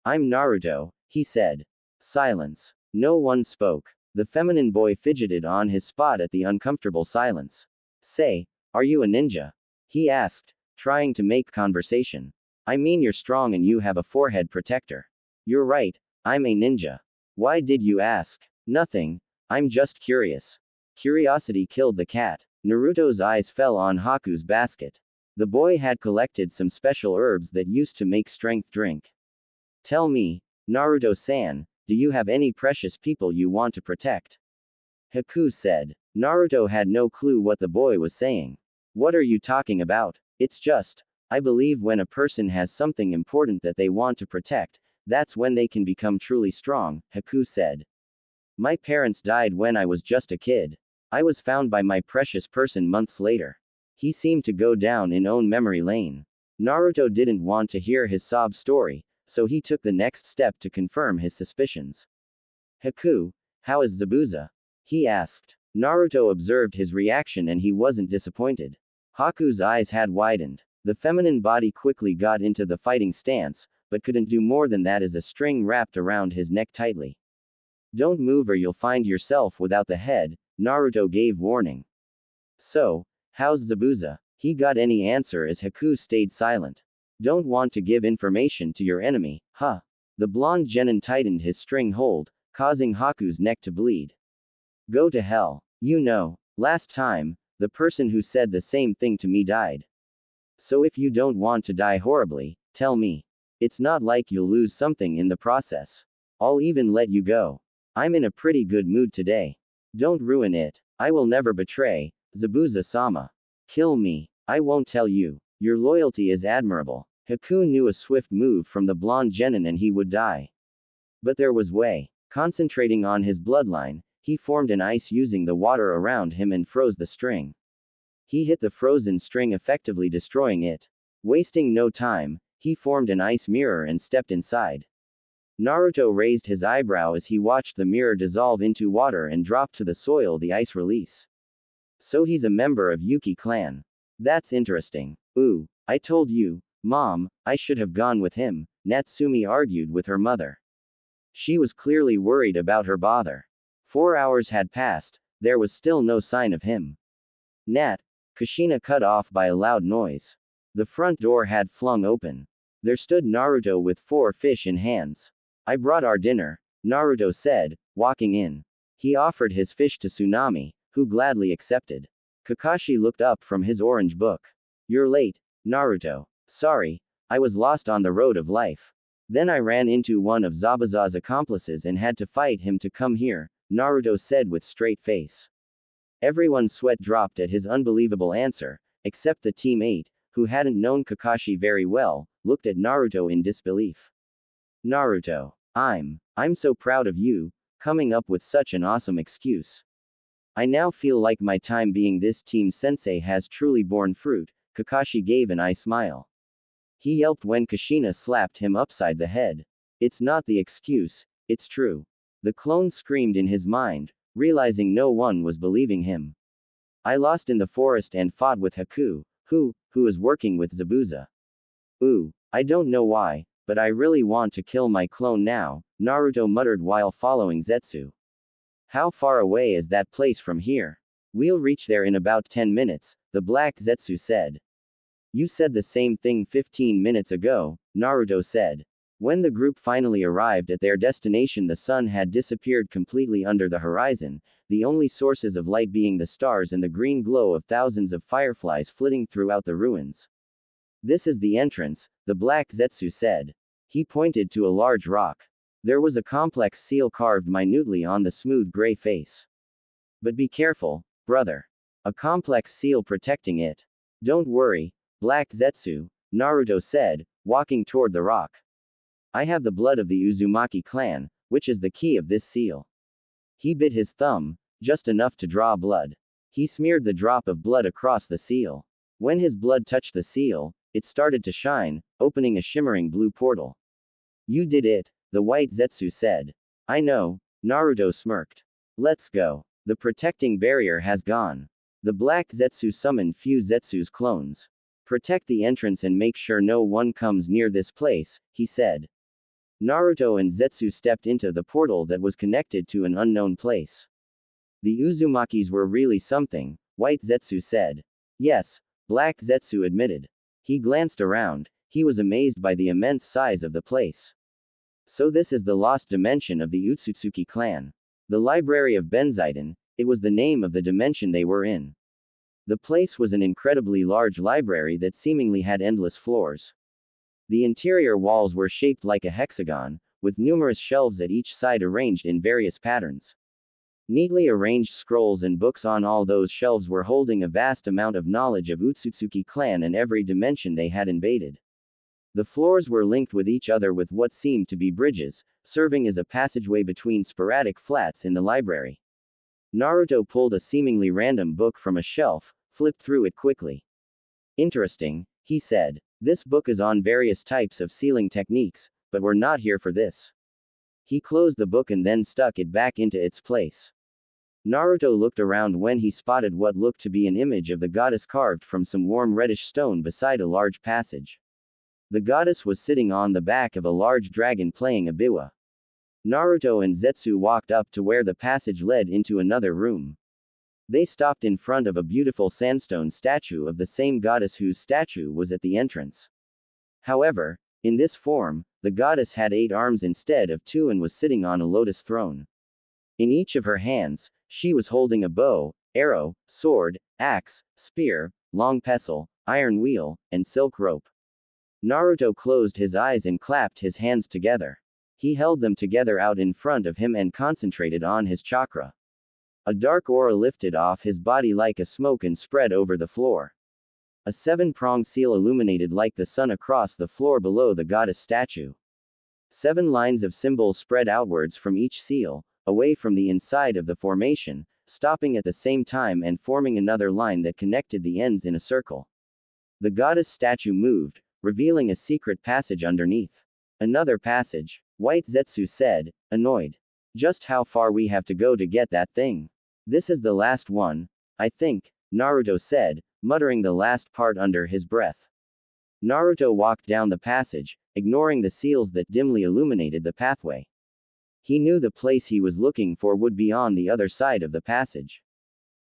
I'm Naruto, he said. Silence. No one spoke. The feminine boy fidgeted on his spot at the uncomfortable silence. Say, are you a ninja? He asked, trying to make conversation. I mean, you're strong and you have a forehead protector. You're right, I'm a ninja. Why did you ask? Nothing. I'm just curious. Curiosity killed the cat. Naruto's eyes fell on Haku's basket. The boy had collected some special herbs that used to make strength drink. Tell me, Naruto-san, do you have any precious people you want to protect? Haku said. Naruto had no clue what the boy was saying. What are you talking about? It's just, I believe when a person has something important that they want to protect, that's when they can become truly strong, Haku said. My parents died when I was just a kid. I was found by my precious person months later. He seemed to go down in own memory lane. Naruto didn't want to hear his sob story, so he took the next step to confirm his suspicions. Haku, how is Zabuza? He asked. Naruto observed his reaction and he wasn't disappointed. Haku's eyes had widened. The feminine body quickly got into the fighting stance, but couldn't do more than that as a string wrapped around his neck tightly. Don't move or you'll find yourself without the head, Naruto gave warning. So, how's Zabuza? He got any answer as Haku stayed silent. Don't want to give information to your enemy, huh? The blonde genin tightened his string hold, causing Haku's neck to bleed. Go to hell. You know, last time, the person who said the same thing to me died. So if you don't want to die horribly, tell me. It's not like you'll lose something in the process. I'll even let you go. I'm in a pretty good mood today. Don't ruin it. I will never betray, Zabuza-sama. Kill me. I won't tell you. Your loyalty is admirable. Haku knew a swift move from the blonde genin and he would die. But there was way. Concentrating on his bloodline, he formed an ice using the water around him and froze the string. He hit the frozen string, effectively destroying it. Wasting no time, he formed an ice mirror and stepped inside. Naruto raised his eyebrow as he watched the mirror dissolve into water and drop to the soil the ice release. So he's a member of Yuki clan. That's interesting. Ooh, I told you, Mom, I should have gone with him, Natsumi argued with her mother. She was clearly worried about her father. 4 hours had passed, there was still no sign of him. Nat, Kushina cut off by a loud noise. The front door had flung open. There stood Naruto with 4 fish in hands. I brought our dinner, Naruto said, walking in. He offered his fish to Tsunami, who gladly accepted. Kakashi looked up from his orange book. You're late, Naruto. Sorry, I was lost on the road of life. Then I ran into one of Zabuza's accomplices and had to fight him to come here, Naruto said with straight face. Everyone's sweat dropped at his unbelievable answer, except the Team 8, who hadn't known Kakashi very well, looked at Naruto in disbelief. Naruto, I'm so proud of you, coming up with such an awesome excuse. I now feel like my time being this team sensei has truly borne fruit, Kakashi gave an eye smile. He yelped when Kushina slapped him upside the head. It's not the excuse, it's true. The clone screamed in his mind, realizing no one was believing him. I lost in the forest and fought with Haku, who is working with Zabuza. Ooh, I don't know why, but I really want to kill my clone now, Naruto muttered while following Zetsu. How far away is that place from here? We'll reach there in about 10 minutes, the black Zetsu said. You said the same thing 15 minutes ago, Naruto said. When the group finally arrived at their destination, the sun had disappeared completely under the horizon, the only sources of light being the stars and the green glow of thousands of fireflies flitting throughout the ruins. This is the entrance, the black Zetsu said. He pointed to a large rock. There was a complex seal carved minutely on the smooth gray face. But be careful, brother. A complex seal protecting it. Don't worry, black Zetsu, Naruto said, walking toward the rock. I have the blood of the Uzumaki clan, which is the key of this seal. He bit his thumb, just enough to draw blood. He smeared the drop of blood across the seal. When his blood touched the seal, it started to shine, opening a shimmering blue portal. You did it, the white Zetsu said. I know, Naruto smirked. Let's go. The protecting barrier has gone. The black Zetsu summoned few Zetsu's clones. Protect the entrance and make sure no one comes near this place, he said. Naruto and Zetsu stepped into the portal that was connected to an unknown place. The Uzumakis were really something, white Zetsu said. Yes, black Zetsu admitted. He glanced around, he was amazed by the immense size of the place. So this is the lost dimension of the Utsutsuki clan. The Library of Benzaiden, it was the name of the dimension they were in. The place was an incredibly large library that seemingly had endless floors. The interior walls were shaped like a hexagon, with numerous shelves at each side arranged in various patterns. Neatly arranged scrolls and books on all those shelves were holding a vast amount of knowledge of Utsutsuki clan and every dimension they had invaded. The floors were linked with each other with what seemed to be bridges, serving as a passageway between sporadic flats in the library. Naruto pulled a seemingly random book from a shelf, flipped through it quickly. Interesting, he said. This book is on various types of sealing techniques, but we're not here for this. He closed the book and then stuck it back into its place. Naruto looked around when he spotted what looked to be an image of the goddess carved from some warm reddish stone beside a large passage. The goddess was sitting on the back of a large dragon playing a biwa. Naruto and Zetsu walked up to where the passage led into another room. They stopped in front of a beautiful sandstone statue of the same goddess whose statue was at the entrance. However, in this form, the goddess had 8 arms instead of 2 and was sitting on a lotus throne. In each of her hands, she was holding a bow, arrow, sword, axe, spear, long pestle, iron wheel, and silk rope. Naruto closed his eyes and clapped his hands together. He held them together out in front of him and concentrated on his chakra. A dark aura lifted off his body like a smoke and spread over the floor. A 7-pronged seal illuminated like the sun across the floor below the goddess statue. 7 lines of symbols spread outwards from each seal, away from the inside of the formation, stopping at the same time and forming another line that connected the ends in a circle. The goddess statue moved, revealing a secret passage underneath. Another passage, white Zetsu said, annoyed. Just how far we have to go to get that thing? This is the last one, I think, Naruto said, muttering the last part under his breath. Naruto walked down the passage, ignoring the seals that dimly illuminated the pathway. He knew the place he was looking for would be on the other side of the passage.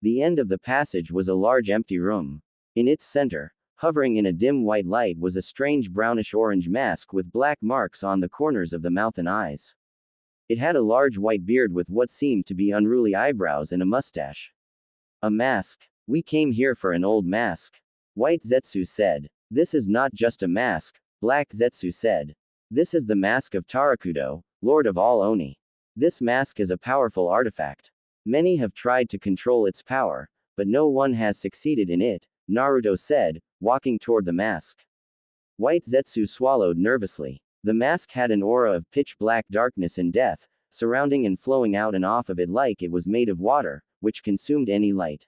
The end of the passage was a large empty room. In its center, hovering in a dim white light, was a strange brownish-orange mask with black marks on the corners of the mouth and eyes. It had a large white beard with what seemed to be unruly eyebrows and a mustache. A mask. We came here for an old mask. White Zetsu said. This is not just a mask, Black Zetsu said. This is the mask of Tarakudo, Lord of all Oni. This mask is a powerful artifact. Many have tried to control its power, but no one has succeeded in it, Naruto said, walking toward the mask. White Zetsu swallowed nervously. The mask had an aura of pitch-black darkness and death, surrounding and flowing out and off of it like it was made of water, which consumed any light.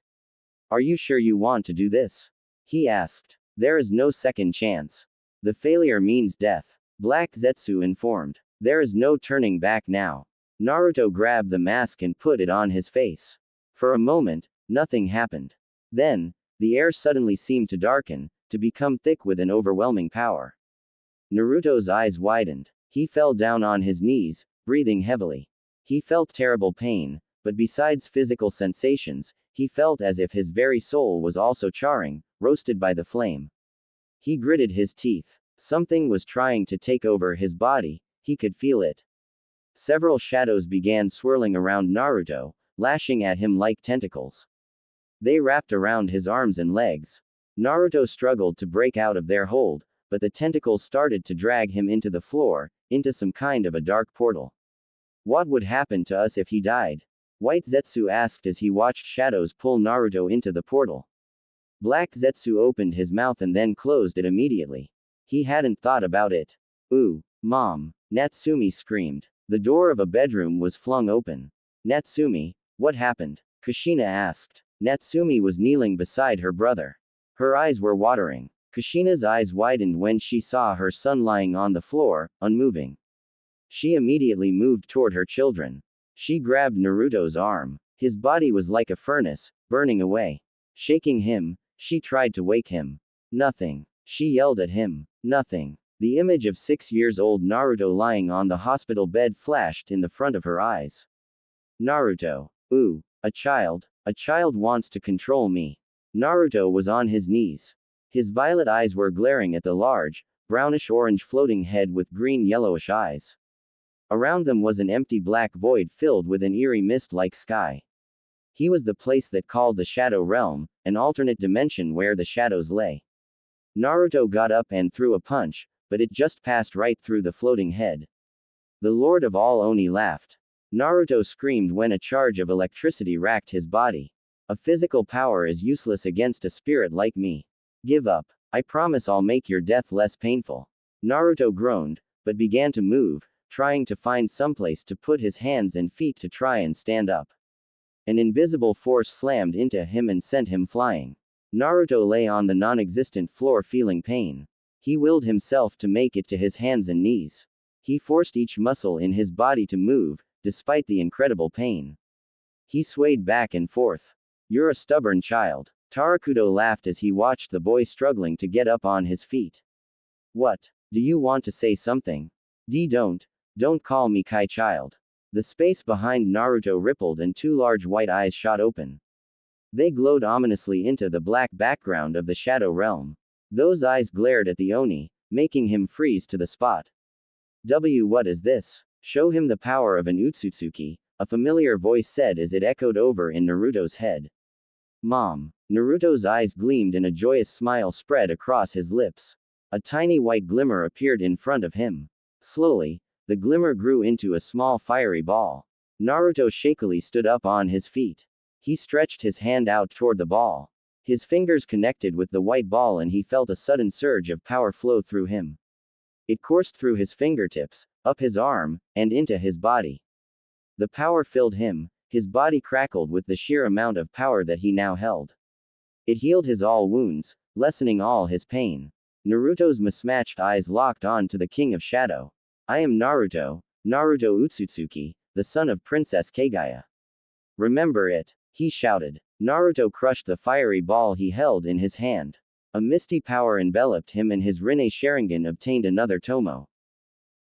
Are you sure you want to do this? He asked. There is no second chance. The failure means death. Black Zetsu informed. There is no turning back now. Naruto grabbed the mask and put it on his face. For a moment, nothing happened. Then, the air suddenly seemed to darken, to become thick with an overwhelming power. Naruto's eyes widened. He fell down on his knees, breathing heavily. He felt terrible pain, but besides physical sensations, he felt as if his very soul was also charring, roasted by the flame. He gritted his teeth. Something was trying to take over his body, he could feel it. Several shadows began swirling around Naruto, lashing at him like tentacles. They wrapped around his arms and legs. Naruto struggled to break out of their hold, but the tentacles started to drag him into the floor, into some kind of a dark portal. What would happen to us if he died? White Zetsu asked as he watched shadows pull Naruto into the portal. Black Zetsu opened his mouth and then closed it immediately. He hadn't thought about it. Ooh, Mom! Natsumi screamed. The door of a bedroom was flung open. Natsumi, what happened? Kushina asked. Natsumi was kneeling beside her brother. Her eyes were watering. Kushina's eyes widened when she saw her son lying on the floor, unmoving. She immediately moved toward her children. She grabbed Naruto's arm. His body was like a furnace, burning away. Shaking him, she tried to wake him. Nothing. She yelled at him. Nothing. The image of 6-year-old Naruto lying on the hospital bed flashed in the front of her eyes. Naruto. Ooh, a child. A child wants to control me. Naruto was on his knees. His violet eyes were glaring at the large, brownish-orange floating head with green-yellowish eyes. Around them was an empty black void filled with an eerie mist-like sky. He was the place that called the Shadow Realm, an alternate dimension where the shadows lay. Naruto got up and threw a punch, but it just passed right through the floating head. The Lord of all Oni laughed. Naruto screamed when a charge of electricity racked his body. A physical power is useless against a spirit like me. Give up. I promise I'll make your death less painful. Naruto groaned, but began to move, trying to find someplace to put his hands and feet to try and stand up. An invisible force slammed into him and sent him flying. Naruto lay on the non-existent floor feeling pain. He willed himself to make it to his hands and knees. He forced each muscle in his body to move, despite the incredible pain. He swayed back and forth. You're a stubborn child. Tarakudo laughed as he watched the boy struggling to get up on his feet. What? Do you want to say something? Don't call me Kai child. The space behind Naruto rippled and two large white eyes shot open. They glowed ominously into the black background of the Shadow Realm. Those eyes glared at the Oni, making him freeze to the spot. What is this? Show him the power of an Utsutsuki, a familiar voice said as it echoed over in Naruto's head. Mom. Naruto's eyes gleamed and a joyous smile spread across his lips. A tiny white glimmer appeared in front of him. Slowly, the glimmer grew into a small fiery ball. Naruto shakily stood up on his feet. He stretched his hand out toward the ball. His fingers connected with the white ball and he felt a sudden surge of power flow through him. It coursed through his fingertips, up his arm, and into his body. The power filled him, his body crackled with the sheer amount of power that he now held. It healed his all wounds, lessening all his pain. Naruto's mismatched eyes locked on to the King of Shadow. I am Naruto, Naruto Utsutsuki, the son of Princess Kaguya. Remember it, he shouted. Naruto crushed the fiery ball he held in his hand. A misty power enveloped him and his Rinne Sharingan obtained another Tomo.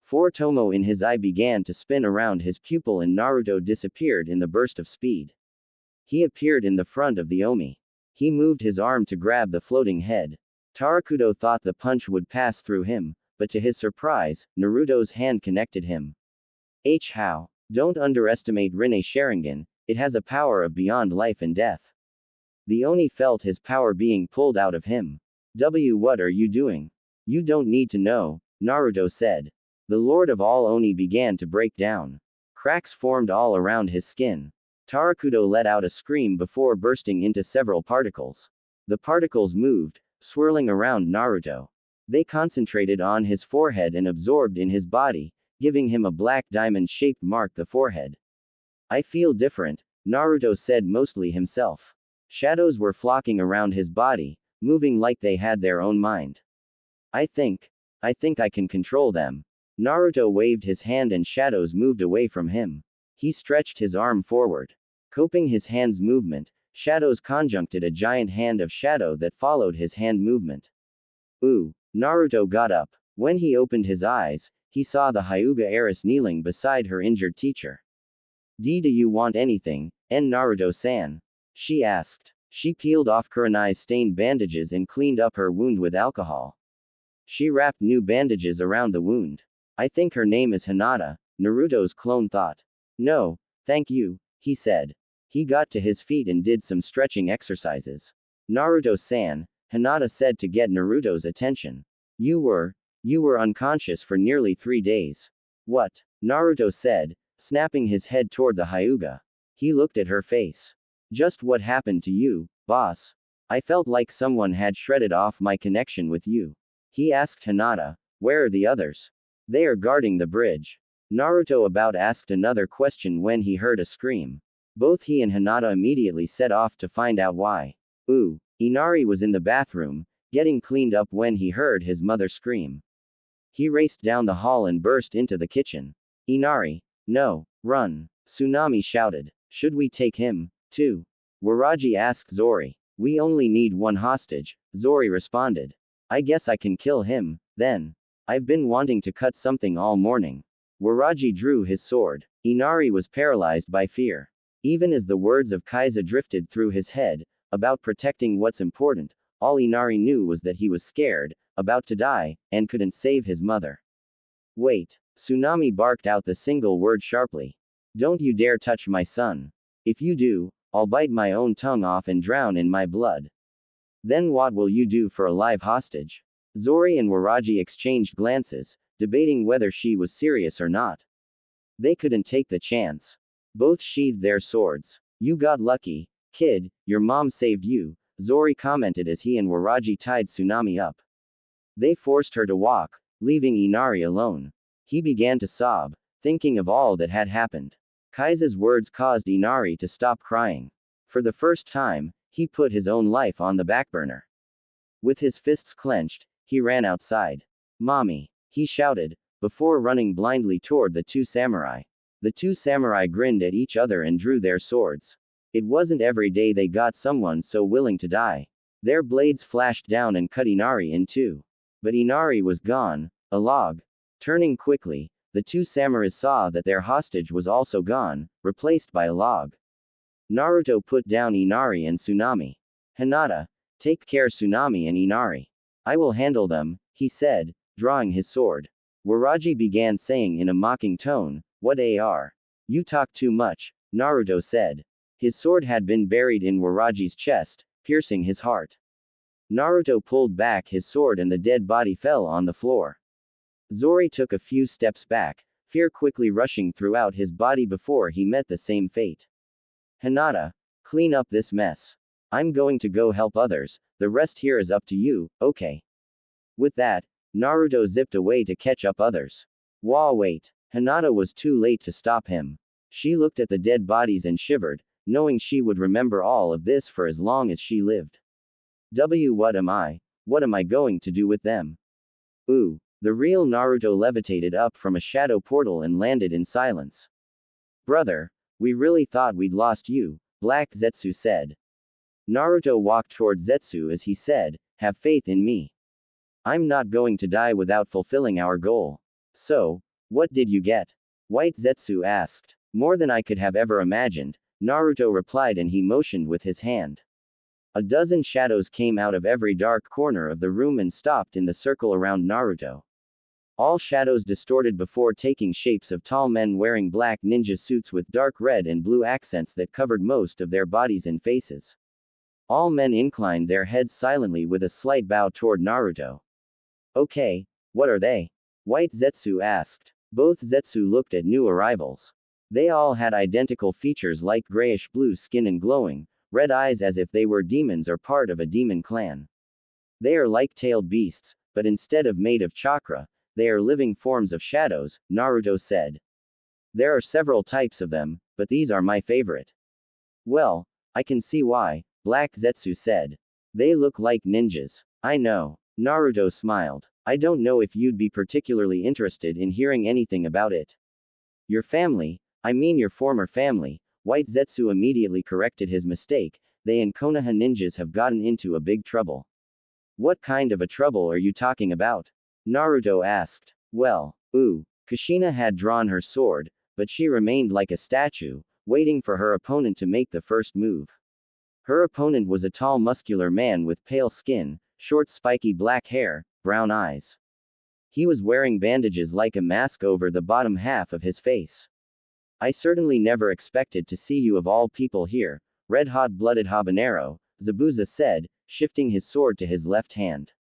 4 Tomo in his eye began to spin around his pupil and Naruto disappeared in the burst of speed. He appeared in the front of the Omi. He moved his arm to grab the floating head. Tarakudo thought the punch would pass through him, but to his surprise, Naruto's hand connected him. How? Don't underestimate Rinne Sharingan, it has a power of beyond life and death. The Oni felt his power being pulled out of him. What are you doing? You don't need to know, Naruto said. The Lord of all Oni began to break down. Cracks formed all around his skin. Tarakudo let out a scream before bursting into several particles. The particles moved, swirling around Naruto. They concentrated on his forehead and absorbed in his body, giving him a black diamond-shaped mark the forehead. I feel different, Naruto said mostly himself. Shadows were flocking around his body, moving like they had their own mind. I think I can control them. Naruto waved his hand and shadows moved away from him. He stretched his arm forward. Coping his hand's movement, shadows conjuncted a giant hand of shadow that followed his hand movement. Ooh, Naruto got up. When he opened his eyes, he saw the Hyuga heiress kneeling beside her injured teacher. Do you want anything, Naruto-san? She asked. She peeled off Kurenai's stained bandages and cleaned up her wound with alcohol. She wrapped new bandages around the wound. I think her name is Hinata, Naruto's clone thought. No, thank you, he said. He got to his feet and did some stretching exercises. Naruto-san, Hinata said to get Naruto's attention. You were unconscious for nearly 3 days. What? Naruto said, snapping his head toward the Hyuga. He looked at her face. Just what happened to you, boss? I felt like someone had shredded off my connection with you. He asked Hinata. Where are the others? They are guarding the bridge. Naruto about asked another question when he heard a scream. Both he and Hinata immediately set off to find out why. Ooh, Inari was in the bathroom, getting cleaned up when he heard his mother scream. He raced down the hall and burst into the kitchen. Inari, no, run, Tsunami shouted. Should we take him, too? Waraji asked Zori. We only need one hostage, Zori responded. I guess I can kill him, then. I've been wanting to cut something all morning. Waraji drew his sword. Inari was paralyzed by fear. Even as the words of Kaiza drifted through his head, about protecting what's important, all Inari knew was that he was scared, about to die, and couldn't save his mother. Wait, Tsunami barked out the single word sharply. Don't you dare touch my son. If you do, I'll bite my own tongue off and drown in my blood. Then what will you do for a live hostage? Zori and Waraji exchanged glances, debating whether she was serious or not. They couldn't take the chance. Both sheathed their swords. You got lucky, kid, your mom saved you, Zori commented as he and Waraji tied Tsunami up. They forced her to walk, leaving Inari alone. He began to sob, thinking of all that had happened. Kaiza's words caused Inari to stop crying. For the first time, he put his own life on the back burner. With his fists clenched, he ran outside. Mommy, he shouted, before running blindly toward the 2 samurai. The 2 samurai grinned at each other and drew their swords. It wasn't every day they got someone so willing to die. Their blades flashed down and cut Inari in 2. But Inari was gone, a log. Turning quickly, the 2 samurais saw that their hostage was also gone, replaced by a log. Naruto put down Inari and Tsunami. Hinata, take care Tsunami and Inari. I will handle them, he said, drawing his sword. Waraji began saying in a mocking tone, what AR? You talk too much, Naruto said. His sword had been buried in Waraji's chest, piercing his heart. Naruto pulled back his sword and the dead body fell on the floor. Zori took a few steps back, fear quickly rushing throughout his body before he met the same fate. Hinata, clean up this mess. I'm going to go help others, the rest here is up to you, okay? With that, Naruto zipped away to catch up others. Wait. Hinata was too late to stop him. She looked at the dead bodies and shivered, knowing she would remember all of this for as long as she lived. What am I going to do with them? Ooh, the real Naruto levitated up from a shadow portal and landed in silence. Brother, we really thought we'd lost you, Black Zetsu said. Naruto walked toward Zetsu as he said, have faith in me. I'm not going to die without fulfilling our goal. So, what did you get? White Zetsu asked. More than I could have ever imagined, Naruto replied, and he motioned with his hand. A dozen shadows came out of every dark corner of the room and stopped in the circle around Naruto. All shadows distorted before taking shapes of tall men wearing black ninja suits with dark red and blue accents that covered most of their bodies and faces. All men inclined their heads silently with a slight bow toward Naruto. Okay, what are they? White Zetsu asked. Both Zetsu looked at new arrivals. They all had identical features like grayish-blue skin and glowing, red eyes as if they were demons or part of a demon clan. They are like tailed beasts, but instead of made of chakra, they are living forms of shadows, Naruto said. There are several types of them, but these are my favorite. Well, I can see why, Black Zetsu said. They look like ninjas. I know. Naruto smiled. I don't know if you'd be particularly interested in hearing anything about it. Your family, I mean your former family, White Zetsu immediately corrected his mistake. They and Konoha ninjas have gotten into a big trouble. What kind of a trouble are you talking about? Naruto asked. Well, Kushina had drawn her sword, but she remained like a statue, waiting for her opponent to make the first move. Her opponent was a tall muscular man with pale skin, short spiky black hair, brown eyes. He was wearing bandages like a mask over the bottom half of his face. I certainly never expected to see you of all people here, red-hot-blooded habanero, Zabuza said, shifting his sword to his left hand.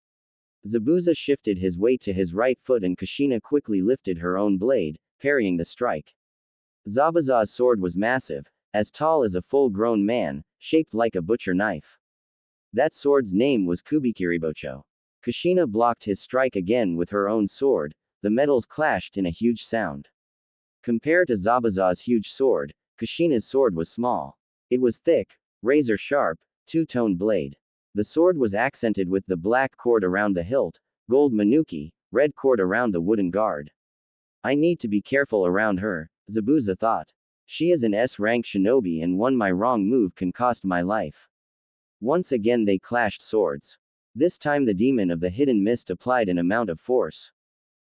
Zabuza shifted his weight to his right foot and Kushina quickly lifted her own blade, parrying the strike. Zabuza's sword was massive, as tall as a full-grown man, shaped like a butcher knife. That sword's name was Kubikiribocho. Kushina blocked his strike again with her own sword, the metals clashed in a huge sound. Compared to Zabuza's huge sword, Kushina's sword was small. It was thick, razor-sharp, two-tone blade. The sword was accented with the black cord around the hilt, gold manuki, red cord around the wooden guard. I need to be careful around her, Zabuza thought. She is an S-rank shinobi and my wrong move can cost my life. Once again they clashed swords. This time the demon of the hidden mist applied an amount of force.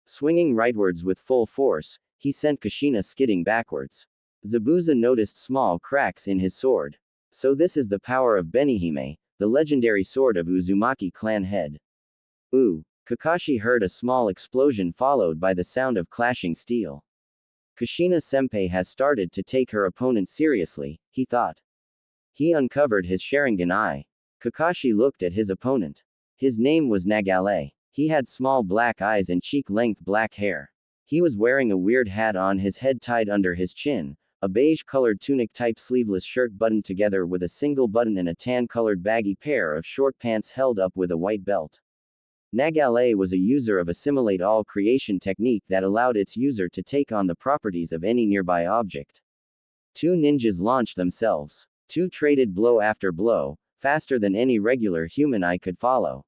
Swinging rightwards with full force, he sent Kushina skidding backwards. Zabuza noticed small cracks in his sword. So this is the power of Benihime, the legendary sword of Uzumaki clan head. Kakashi heard a small explosion followed by the sound of clashing steel. Kushina-senpai has started to take her opponent seriously, he thought. He uncovered his Sharingan eye. Kakashi looked at his opponent. His name was Nagale. He had small black eyes and cheek-length black hair. He was wearing a weird hat on his head tied under his chin, a beige-colored tunic-type sleeveless shirt buttoned together with a single button and a tan-colored baggy pair of short pants held up with a white belt. Nagale was a user of Assimilate All creation technique that allowed its user to take on the properties of any nearby object. Two ninjas launched themselves. Two traded blow after blow, faster than any regular human eye could follow.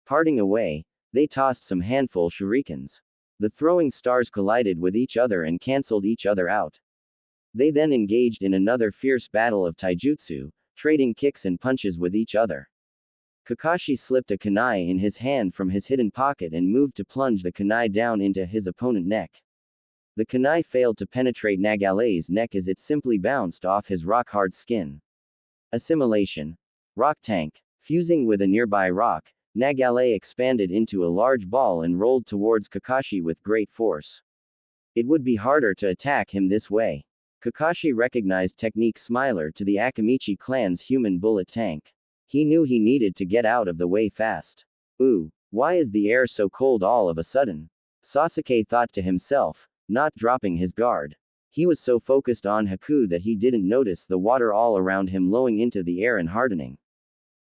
Parting away, they tossed some handful shurikens. The throwing stars collided with each other and cancelled each other out. They then engaged in another fierce battle of taijutsu, trading kicks and punches with each other. Kakashi slipped a kunai in his hand from his hidden pocket and moved to plunge the kunai down into his opponent's neck. The kunai failed to penetrate Nagale's neck as it simply bounced off his rock-hard skin. Assimilation. Rock tank. Fusing with a nearby rock, Nagale expanded into a large ball and rolled towards Kakashi with great force. It would be harder to attack him this way. Kakashi recognized technique Smiler to the Akamichi clan's human bullet tank. He knew he needed to get out of the way fast. Why is the air so cold all of a sudden? Sasuke thought to himself, not dropping his guard. He was so focused on Haku that he didn't notice the water all around him lowering into the air and hardening.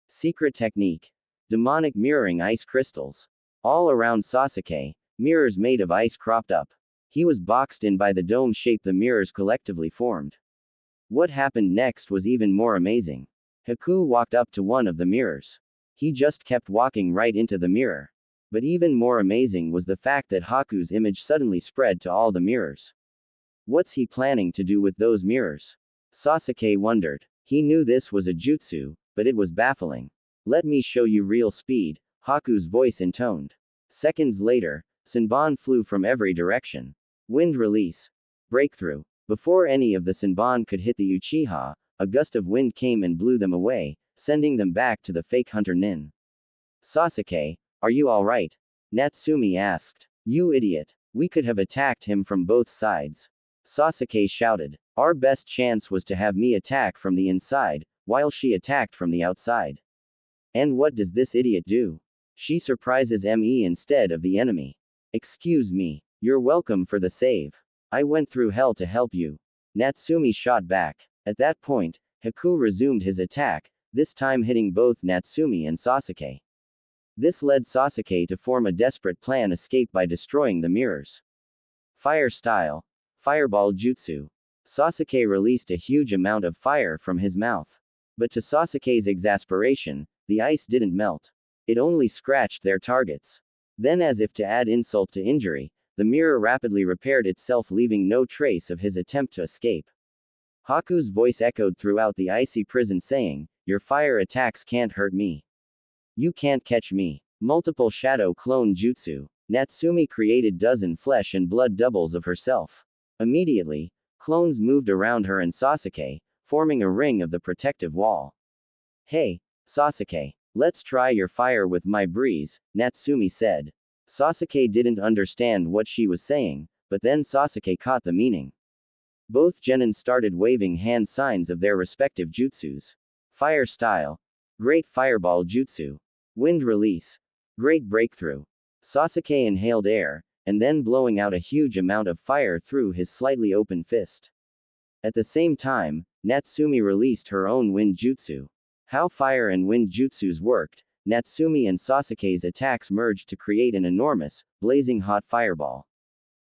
Secret technique. Demonic mirroring ice crystals. All around Sasuke, mirrors made of ice cropped up. He was boxed in by the dome shape the mirrors collectively formed. What happened next was even more amazing. Haku walked up to one of the mirrors. He just kept walking right into the mirror. But even more amazing was the fact that Haku's image suddenly spread to all the mirrors. What's he planning to do with those mirrors? Sasuke wondered. He knew this was a jutsu, but it was baffling. Let me show you real speed, Haku's voice intoned. Seconds later, Senbon flew from every direction. Wind release. Breakthrough. Before any of the Senbon could hit the Uchiha, a gust of wind came and blew them away, sending them back to the fake hunter Nin. Sasuke, are you alright? Natsumi asked. You idiot. We could have attacked him from both sides. Sasuke shouted. Our best chance was to have me attack from the inside, while she attacked from the outside. And what does this idiot do? She surprises me instead of the enemy. Excuse me. You're welcome for the save. I went through hell to help you. Natsumi shot back. At that point, Haku resumed his attack, this time hitting both Natsumi and Sasuke. This led Sasuke to form a desperate plan escape by destroying the mirrors. Fire style. Fireball jutsu. Sasuke released a huge amount of fire from his mouth. But to Sasuke's exasperation, the ice didn't melt. It only scratched their targets. Then, as if to add insult to injury, the mirror rapidly repaired itself, leaving no trace of his attempt to escape. Haku's voice echoed throughout the icy prison saying, Your fire attacks can't hurt me. You can't catch me. Multiple shadow clone jutsu. Natsumi created dozen flesh and blood doubles of herself. Immediately, clones moved around her and Sasuke, forming a ring of the protective wall. Hey, Sasuke, let's try your fire with my breeze, Natsumi said. Sasuke didn't understand what she was saying, but then Sasuke caught the meaning. Both genin started waving hand signs of their respective jutsus. Fire style. Great fireball jutsu. Wind release. Great breakthrough. Sasuke inhaled air, and then blowing out a huge amount of fire through his slightly open fist. At the same time, Natsumi released her own wind jutsu. How fire and wind jutsus worked, Natsumi and Sasuke's attacks merged to create an enormous, blazing hot fireball.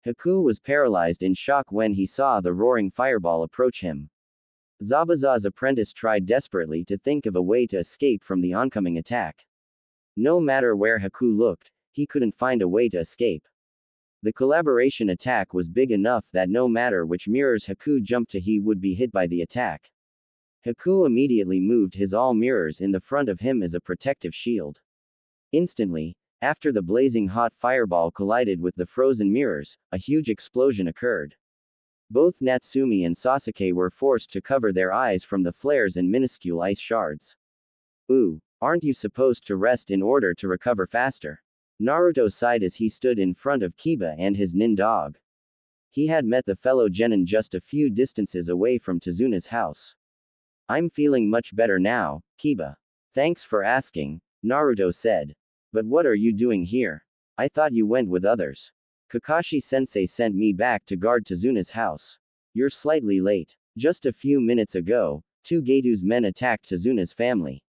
Haku was paralyzed in shock when he saw the roaring fireball approach him. Zabuza's apprentice tried desperately to think of a way to escape from the oncoming attack. No matter where Haku looked, he couldn't find a way to escape. The collaboration attack was big enough that no matter which mirrors Haku jumped to, he would be hit by the attack. Haku immediately moved his all mirrors in the front of him as a protective shield. Instantly, after the blazing hot fireball collided with the frozen mirrors, a huge explosion occurred. Both Natsumi and Sasuke were forced to cover their eyes from the flares and minuscule ice shards. Ooh, aren't you supposed to rest in order to recover faster? Naruto sighed as he stood in front of Kiba and his nin dog. He had met the fellow genin just a few distances away from Tazuna's house. I'm feeling much better now, Kiba. Thanks for asking, Naruto said. But what are you doing here? I thought you went with others. Kakashi-sensei sent me back to guard Tazuna's house. You're slightly late. Just a few minutes ago, 2 Getu's men attacked Tazuna's family.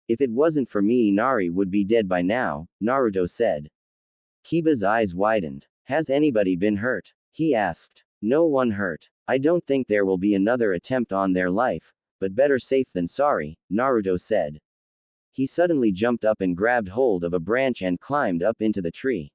If it wasn't for me, Inari would be dead by now, Naruto said. Kiba's eyes widened. Has anybody been hurt? He asked. No one hurt. I don't think there will be another attempt on their life, but better safe than sorry, Naruto said. He suddenly jumped up and grabbed hold of a branch and climbed up into the tree.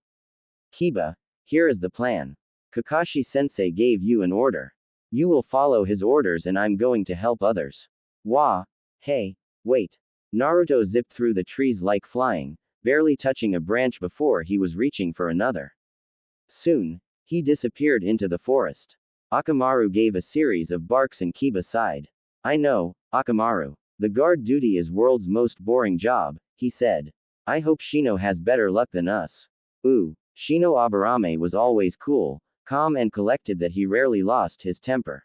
Kiba, here is the plan. Kakashi-sensei gave you an order. You will follow his orders and I'm going to help others. Wah! Hey, wait. Naruto zipped through the trees like flying, barely touching a branch before he was reaching for another. Soon, he disappeared into the forest. Akamaru gave a series of barks and Kiba sighed. I know, Akamaru. The guard duty is world's most boring job, he said. I hope Shino has better luck than us. Ooh, Shino Aburame was always cool, calm and collected that he rarely lost his temper.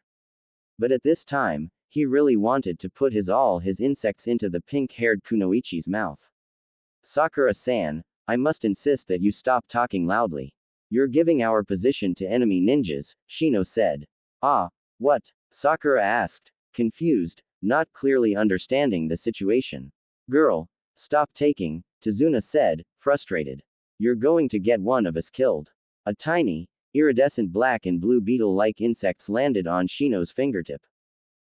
But at this time, he really wanted to put all his insects into the pink-haired Kunoichi's mouth. Sakura-san, I must insist that you stop talking loudly. You're giving our position to enemy ninjas, Shino said. Ah, what? Sakura asked, confused, not clearly understanding the situation. Girl, stop taking, Tazuna said, frustrated. You're going to get one of us killed. A tiny, iridescent black and blue beetle-like insect landed on Shino's fingertip.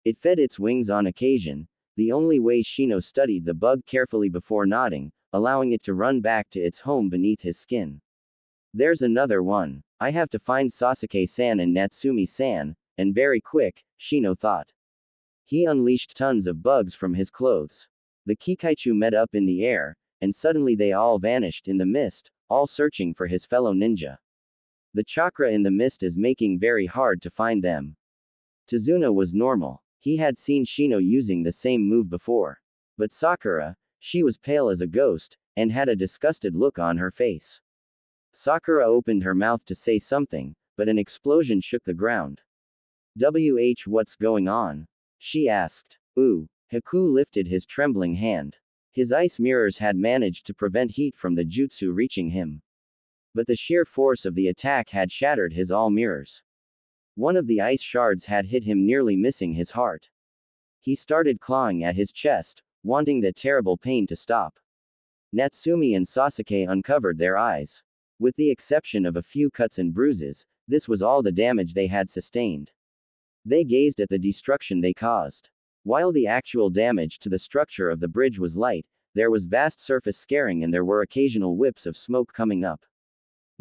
It fed its wings on occasion, the only way Shino studied the bug carefully before nodding, allowing it to run back to its home beneath his skin. There's another one. I have to find Sasuke-san and Natsumi-san, and very quick, Shino thought. He unleashed tons of bugs from his clothes. The Kikaichu met up in the air, and suddenly they all vanished in the mist, all searching for his fellow ninja. The chakra in the mist is making very hard to find them. Tazuna was normal. He had seen Shino using the same move before. But Sakura, she was pale as a ghost, and had a disgusted look on her face. Sakura opened her mouth to say something, but an explosion shook the ground. What's going on? She asked. Ooh. Haku lifted his trembling hand. His ice mirrors had managed to prevent heat from the jutsu reaching him. But the sheer force of the attack had shattered his all mirrors. One of the ice shards had hit him, nearly missing his heart. He started clawing at his chest, wanting that terrible pain to stop. Natsumi and Sasuke uncovered their eyes. With the exception of a few cuts and bruises, this was all the damage they had sustained. They gazed at the destruction they caused. While the actual damage to the structure of the bridge was light, there was vast surface scarring and there were occasional whips of smoke coming up.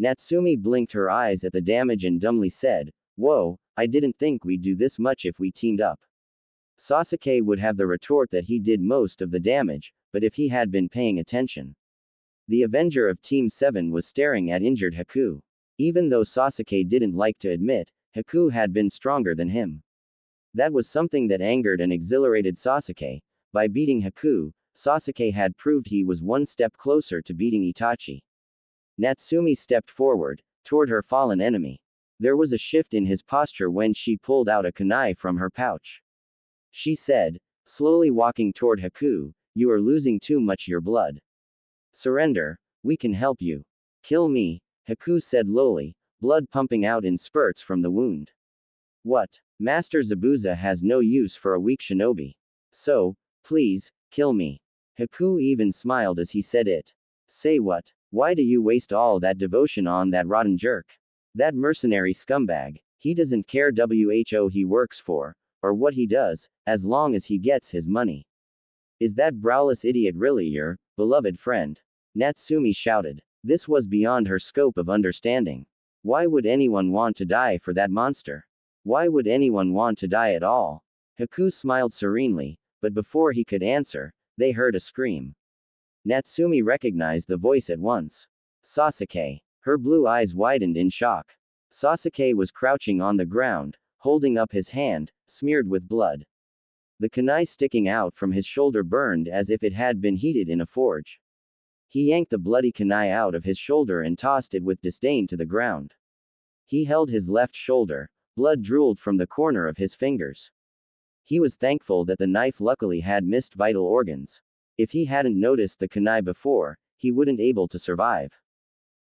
Natsumi blinked her eyes at the damage and dumbly said, "Whoa, I didn't think we'd do this much if we teamed up." Sasuke would have the retort that he did most of the damage, but if he had been paying attention. The Avenger of Team 7 was staring at injured Haku. Even though Sasuke didn't like to admit, Haku had been stronger than him. That was something that angered and exhilarated Sasuke. By beating Haku, Sasuke had proved he was one step closer to beating Itachi. Natsumi stepped forward, toward her fallen enemy. There was a shift in his posture when she pulled out a kunai from her pouch. She said, slowly walking toward Haku, "You are losing too much your blood. Surrender, we can help you." "Kill me," Haku said lowly, blood pumping out in spurts from the wound. "What? Master Zabuza has no use for a weak shinobi. So, please, kill me." Haku even smiled as he said it. "Say what? Why do you waste all that devotion on that rotten jerk? That mercenary scumbag. He doesn't care who he works for, or what he does, as long as he gets his money. Is that browless idiot really your beloved friend?" Natsumi shouted. This was beyond her scope of understanding. Why would anyone want to die for that monster? Why would anyone want to die at all? Haku smiled serenely, but before he could answer, they heard a scream. Natsumi recognized the voice at once. Sasuke. Her blue eyes widened in shock. Sasuke was crouching on the ground, holding up his hand, smeared with blood. The kunai sticking out from his shoulder burned as if it had been heated in a forge. He yanked the bloody kunai out of his shoulder and tossed it with disdain to the ground. He held his left shoulder. Blood drooled from the corner of his fingers. He was thankful that the knife luckily had missed vital organs. If he hadn't noticed the kunai before, he wouldn't able to survive.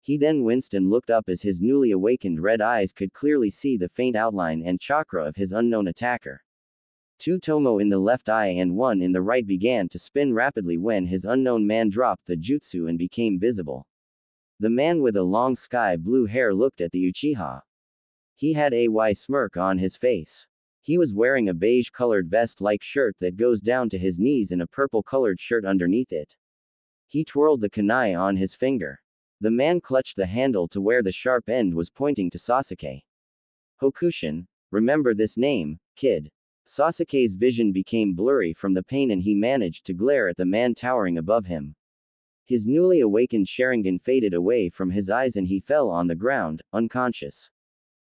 He then winced and looked up as his newly awakened red eyes could clearly see the faint outline and chakra of his unknown attacker. Two tomo in the left eye and one in the right began to spin rapidly when his unknown man dropped the jutsu and became visible. The man with a long sky blue hair looked at the Uchiha. He had a smirk on his face. He was wearing a beige-colored vest-like shirt that goes down to his knees and a purple-colored shirt underneath it. He twirled the kunai on his finger. The man clutched the handle to where the sharp end was pointing to Sasuke. Hokushin, remember this name, kid. Sasuke's vision became blurry from the pain and he managed to glare at the man towering above him. His newly awakened Sharingan faded away from his eyes and he fell on the ground, unconscious.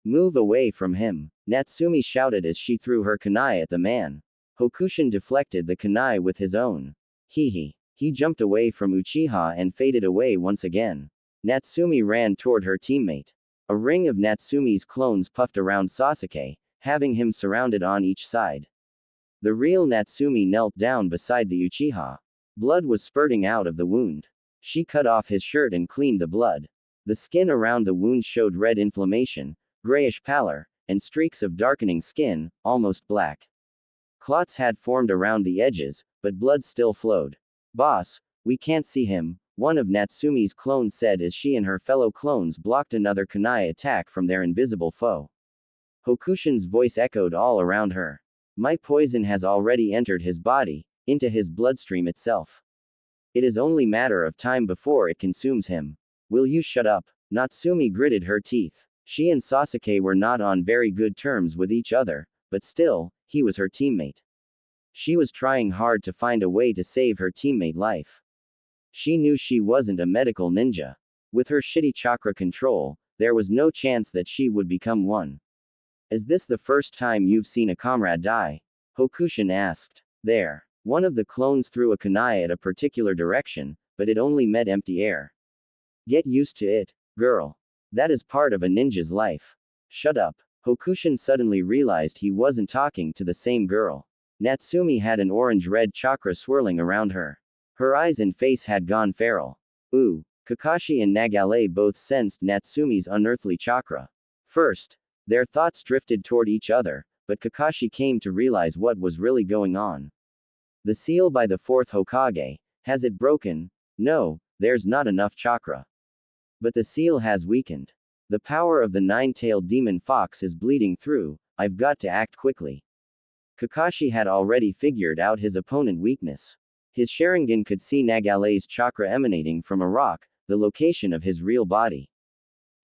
"Move away from him," Natsumi shouted as she threw her kunai at the man. Hokushin deflected the kunai with his own. He jumped away from Uchiha and faded away once again. Natsumi ran toward her teammate. A ring of Natsumi's clones puffed around Sasuke, having him surrounded on each side. The real Natsumi knelt down beside the Uchiha. Blood was spurting out of the wound. She cut off his shirt and cleaned the blood. The skin around the wound showed red inflammation, grayish pallor, and streaks of darkening skin, almost black. Clots had formed around the edges, but blood still flowed. "Boss, we can't see him," one of Natsumi's clones said as she and her fellow clones blocked another kunai attack from their invisible foe. Hokushin's voice echoed all around her. "My poison has already entered his body, into his bloodstream itself. It is only matter of time before it consumes him. Will you shut up?" Natsumi gritted her teeth. She and Sasuke were not on very good terms with each other, but still, he was her teammate. She was trying hard to find a way to save her teammate life. She knew she wasn't a medical ninja. With her shitty chakra control, there was no chance that she would become one. Is this the first time you've seen a comrade die? Hokushin asked. There. One of the clones threw a kunai at a particular direction, but it only met empty air. Get used to it, girl. That is part of a ninja's life. Shut up. Hokushin suddenly realized he wasn't talking to the same girl. Natsumi had an orange-red chakra swirling around her. Her eyes and face had gone feral. Ooh. Kakashi and Nagale both sensed Natsumi's unearthly chakra. First, their thoughts drifted toward each other, but Kakashi came to realize what was really going on. The seal by the fourth Hokage, has it broken? No, there's not enough chakra. But the seal has weakened. The power of the nine-tailed demon fox is bleeding through, I've got to act quickly. Kakashi had already figured out his opponent's weakness. His Sharingan could see Nagale's chakra emanating from a rock, the location of his real body.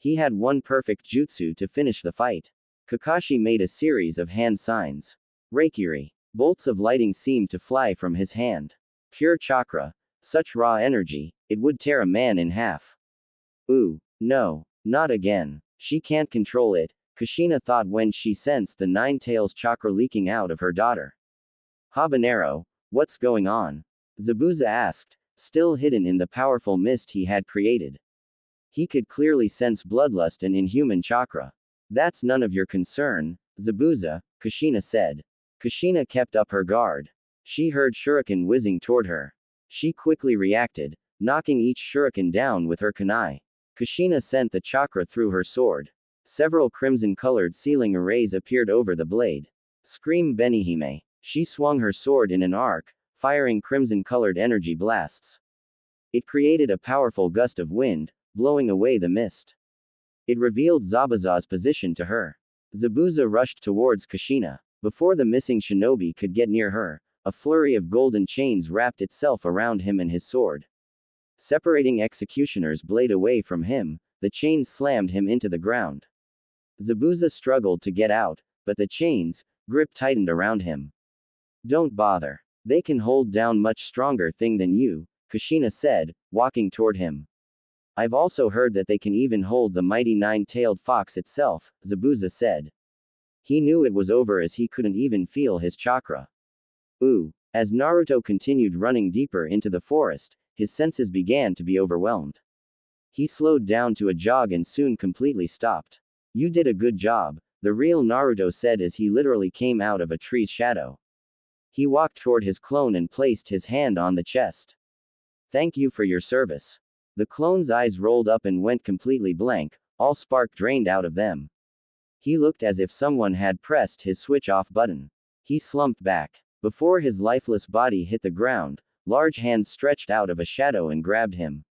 He had one perfect jutsu to finish the fight. Kakashi made a series of hand signs. Reikiri. Bolts of lighting seemed to fly from his hand. Pure chakra. Such raw energy, it would tear a man in half. Ooh, no, not again. She can't control it, Kushina thought when she sensed the nine tails chakra leaking out of her daughter. Habanero, what's going on? Zabuza asked, still hidden in the powerful mist he had created. He could clearly sense bloodlust and inhuman chakra. That's none of your concern, Zabuza, Kushina said. Kushina kept up her guard. She heard shuriken whizzing toward her. She quickly reacted, knocking each shuriken down with her kunai. Kushina sent the chakra through her sword. Several crimson-colored sealing arrays appeared over the blade. Scream Benihime. She swung her sword in an arc, firing crimson-colored energy blasts. It created a powerful gust of wind, blowing away the mist. It revealed Zabuza's position to her. Zabuza rushed towards Kushina. Before the missing shinobi could get near her, a flurry of golden chains wrapped itself around him and his sword. Separating Executioner's blade away from him, the chains slammed him into the ground. Zabuza struggled to get out, but the chains' grip tightened around him. Don't bother. They can hold down much stronger thing than you, Kushina said, walking toward him. I've also heard that they can even hold the mighty nine-tailed fox itself, Zabuza said. He knew it was over as he couldn't even feel his chakra. Ooh. As Naruto continued running deeper into the forest, his senses began to be overwhelmed. He slowed down to a jog and soon completely stopped. You did a good job, the real Naruto said as he literally came out of a tree's shadow. He walked toward his clone and placed his hand on the chest. Thank you for your service. The clone's eyes rolled up and went completely blank, all spark drained out of them. He looked as if someone had pressed his switch-off button. He slumped back. Before his lifeless body hit the ground, large hands stretched out of a shadow and grabbed him.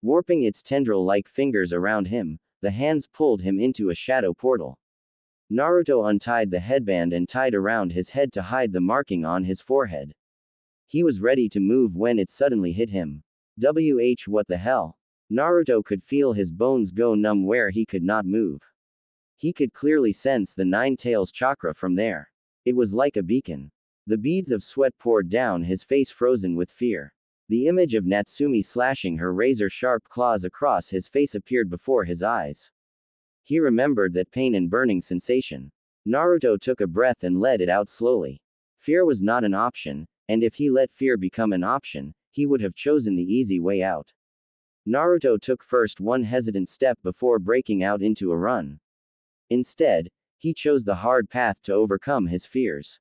Warping its tendril-like fingers around him, the hands pulled him into a shadow portal. Naruto untied the headband and tied around his head to hide the marking on his forehead. He was ready to move when it suddenly hit him. What the hell? Naruto could feel his bones go numb where he could not move. He could clearly sense the nine tails chakra from there. It was like a beacon. The beads of sweat poured down his face, frozen with fear. The image of Natsumi slashing her razor-sharp claws across his face appeared before his eyes. He remembered that pain and burning sensation. Naruto took a breath and let it out slowly. Fear was not an option, and if he let fear become an option, he would have chosen the easy way out. Naruto took first one hesitant step before breaking out into a run. Instead, he chose the hard path to overcome his fears.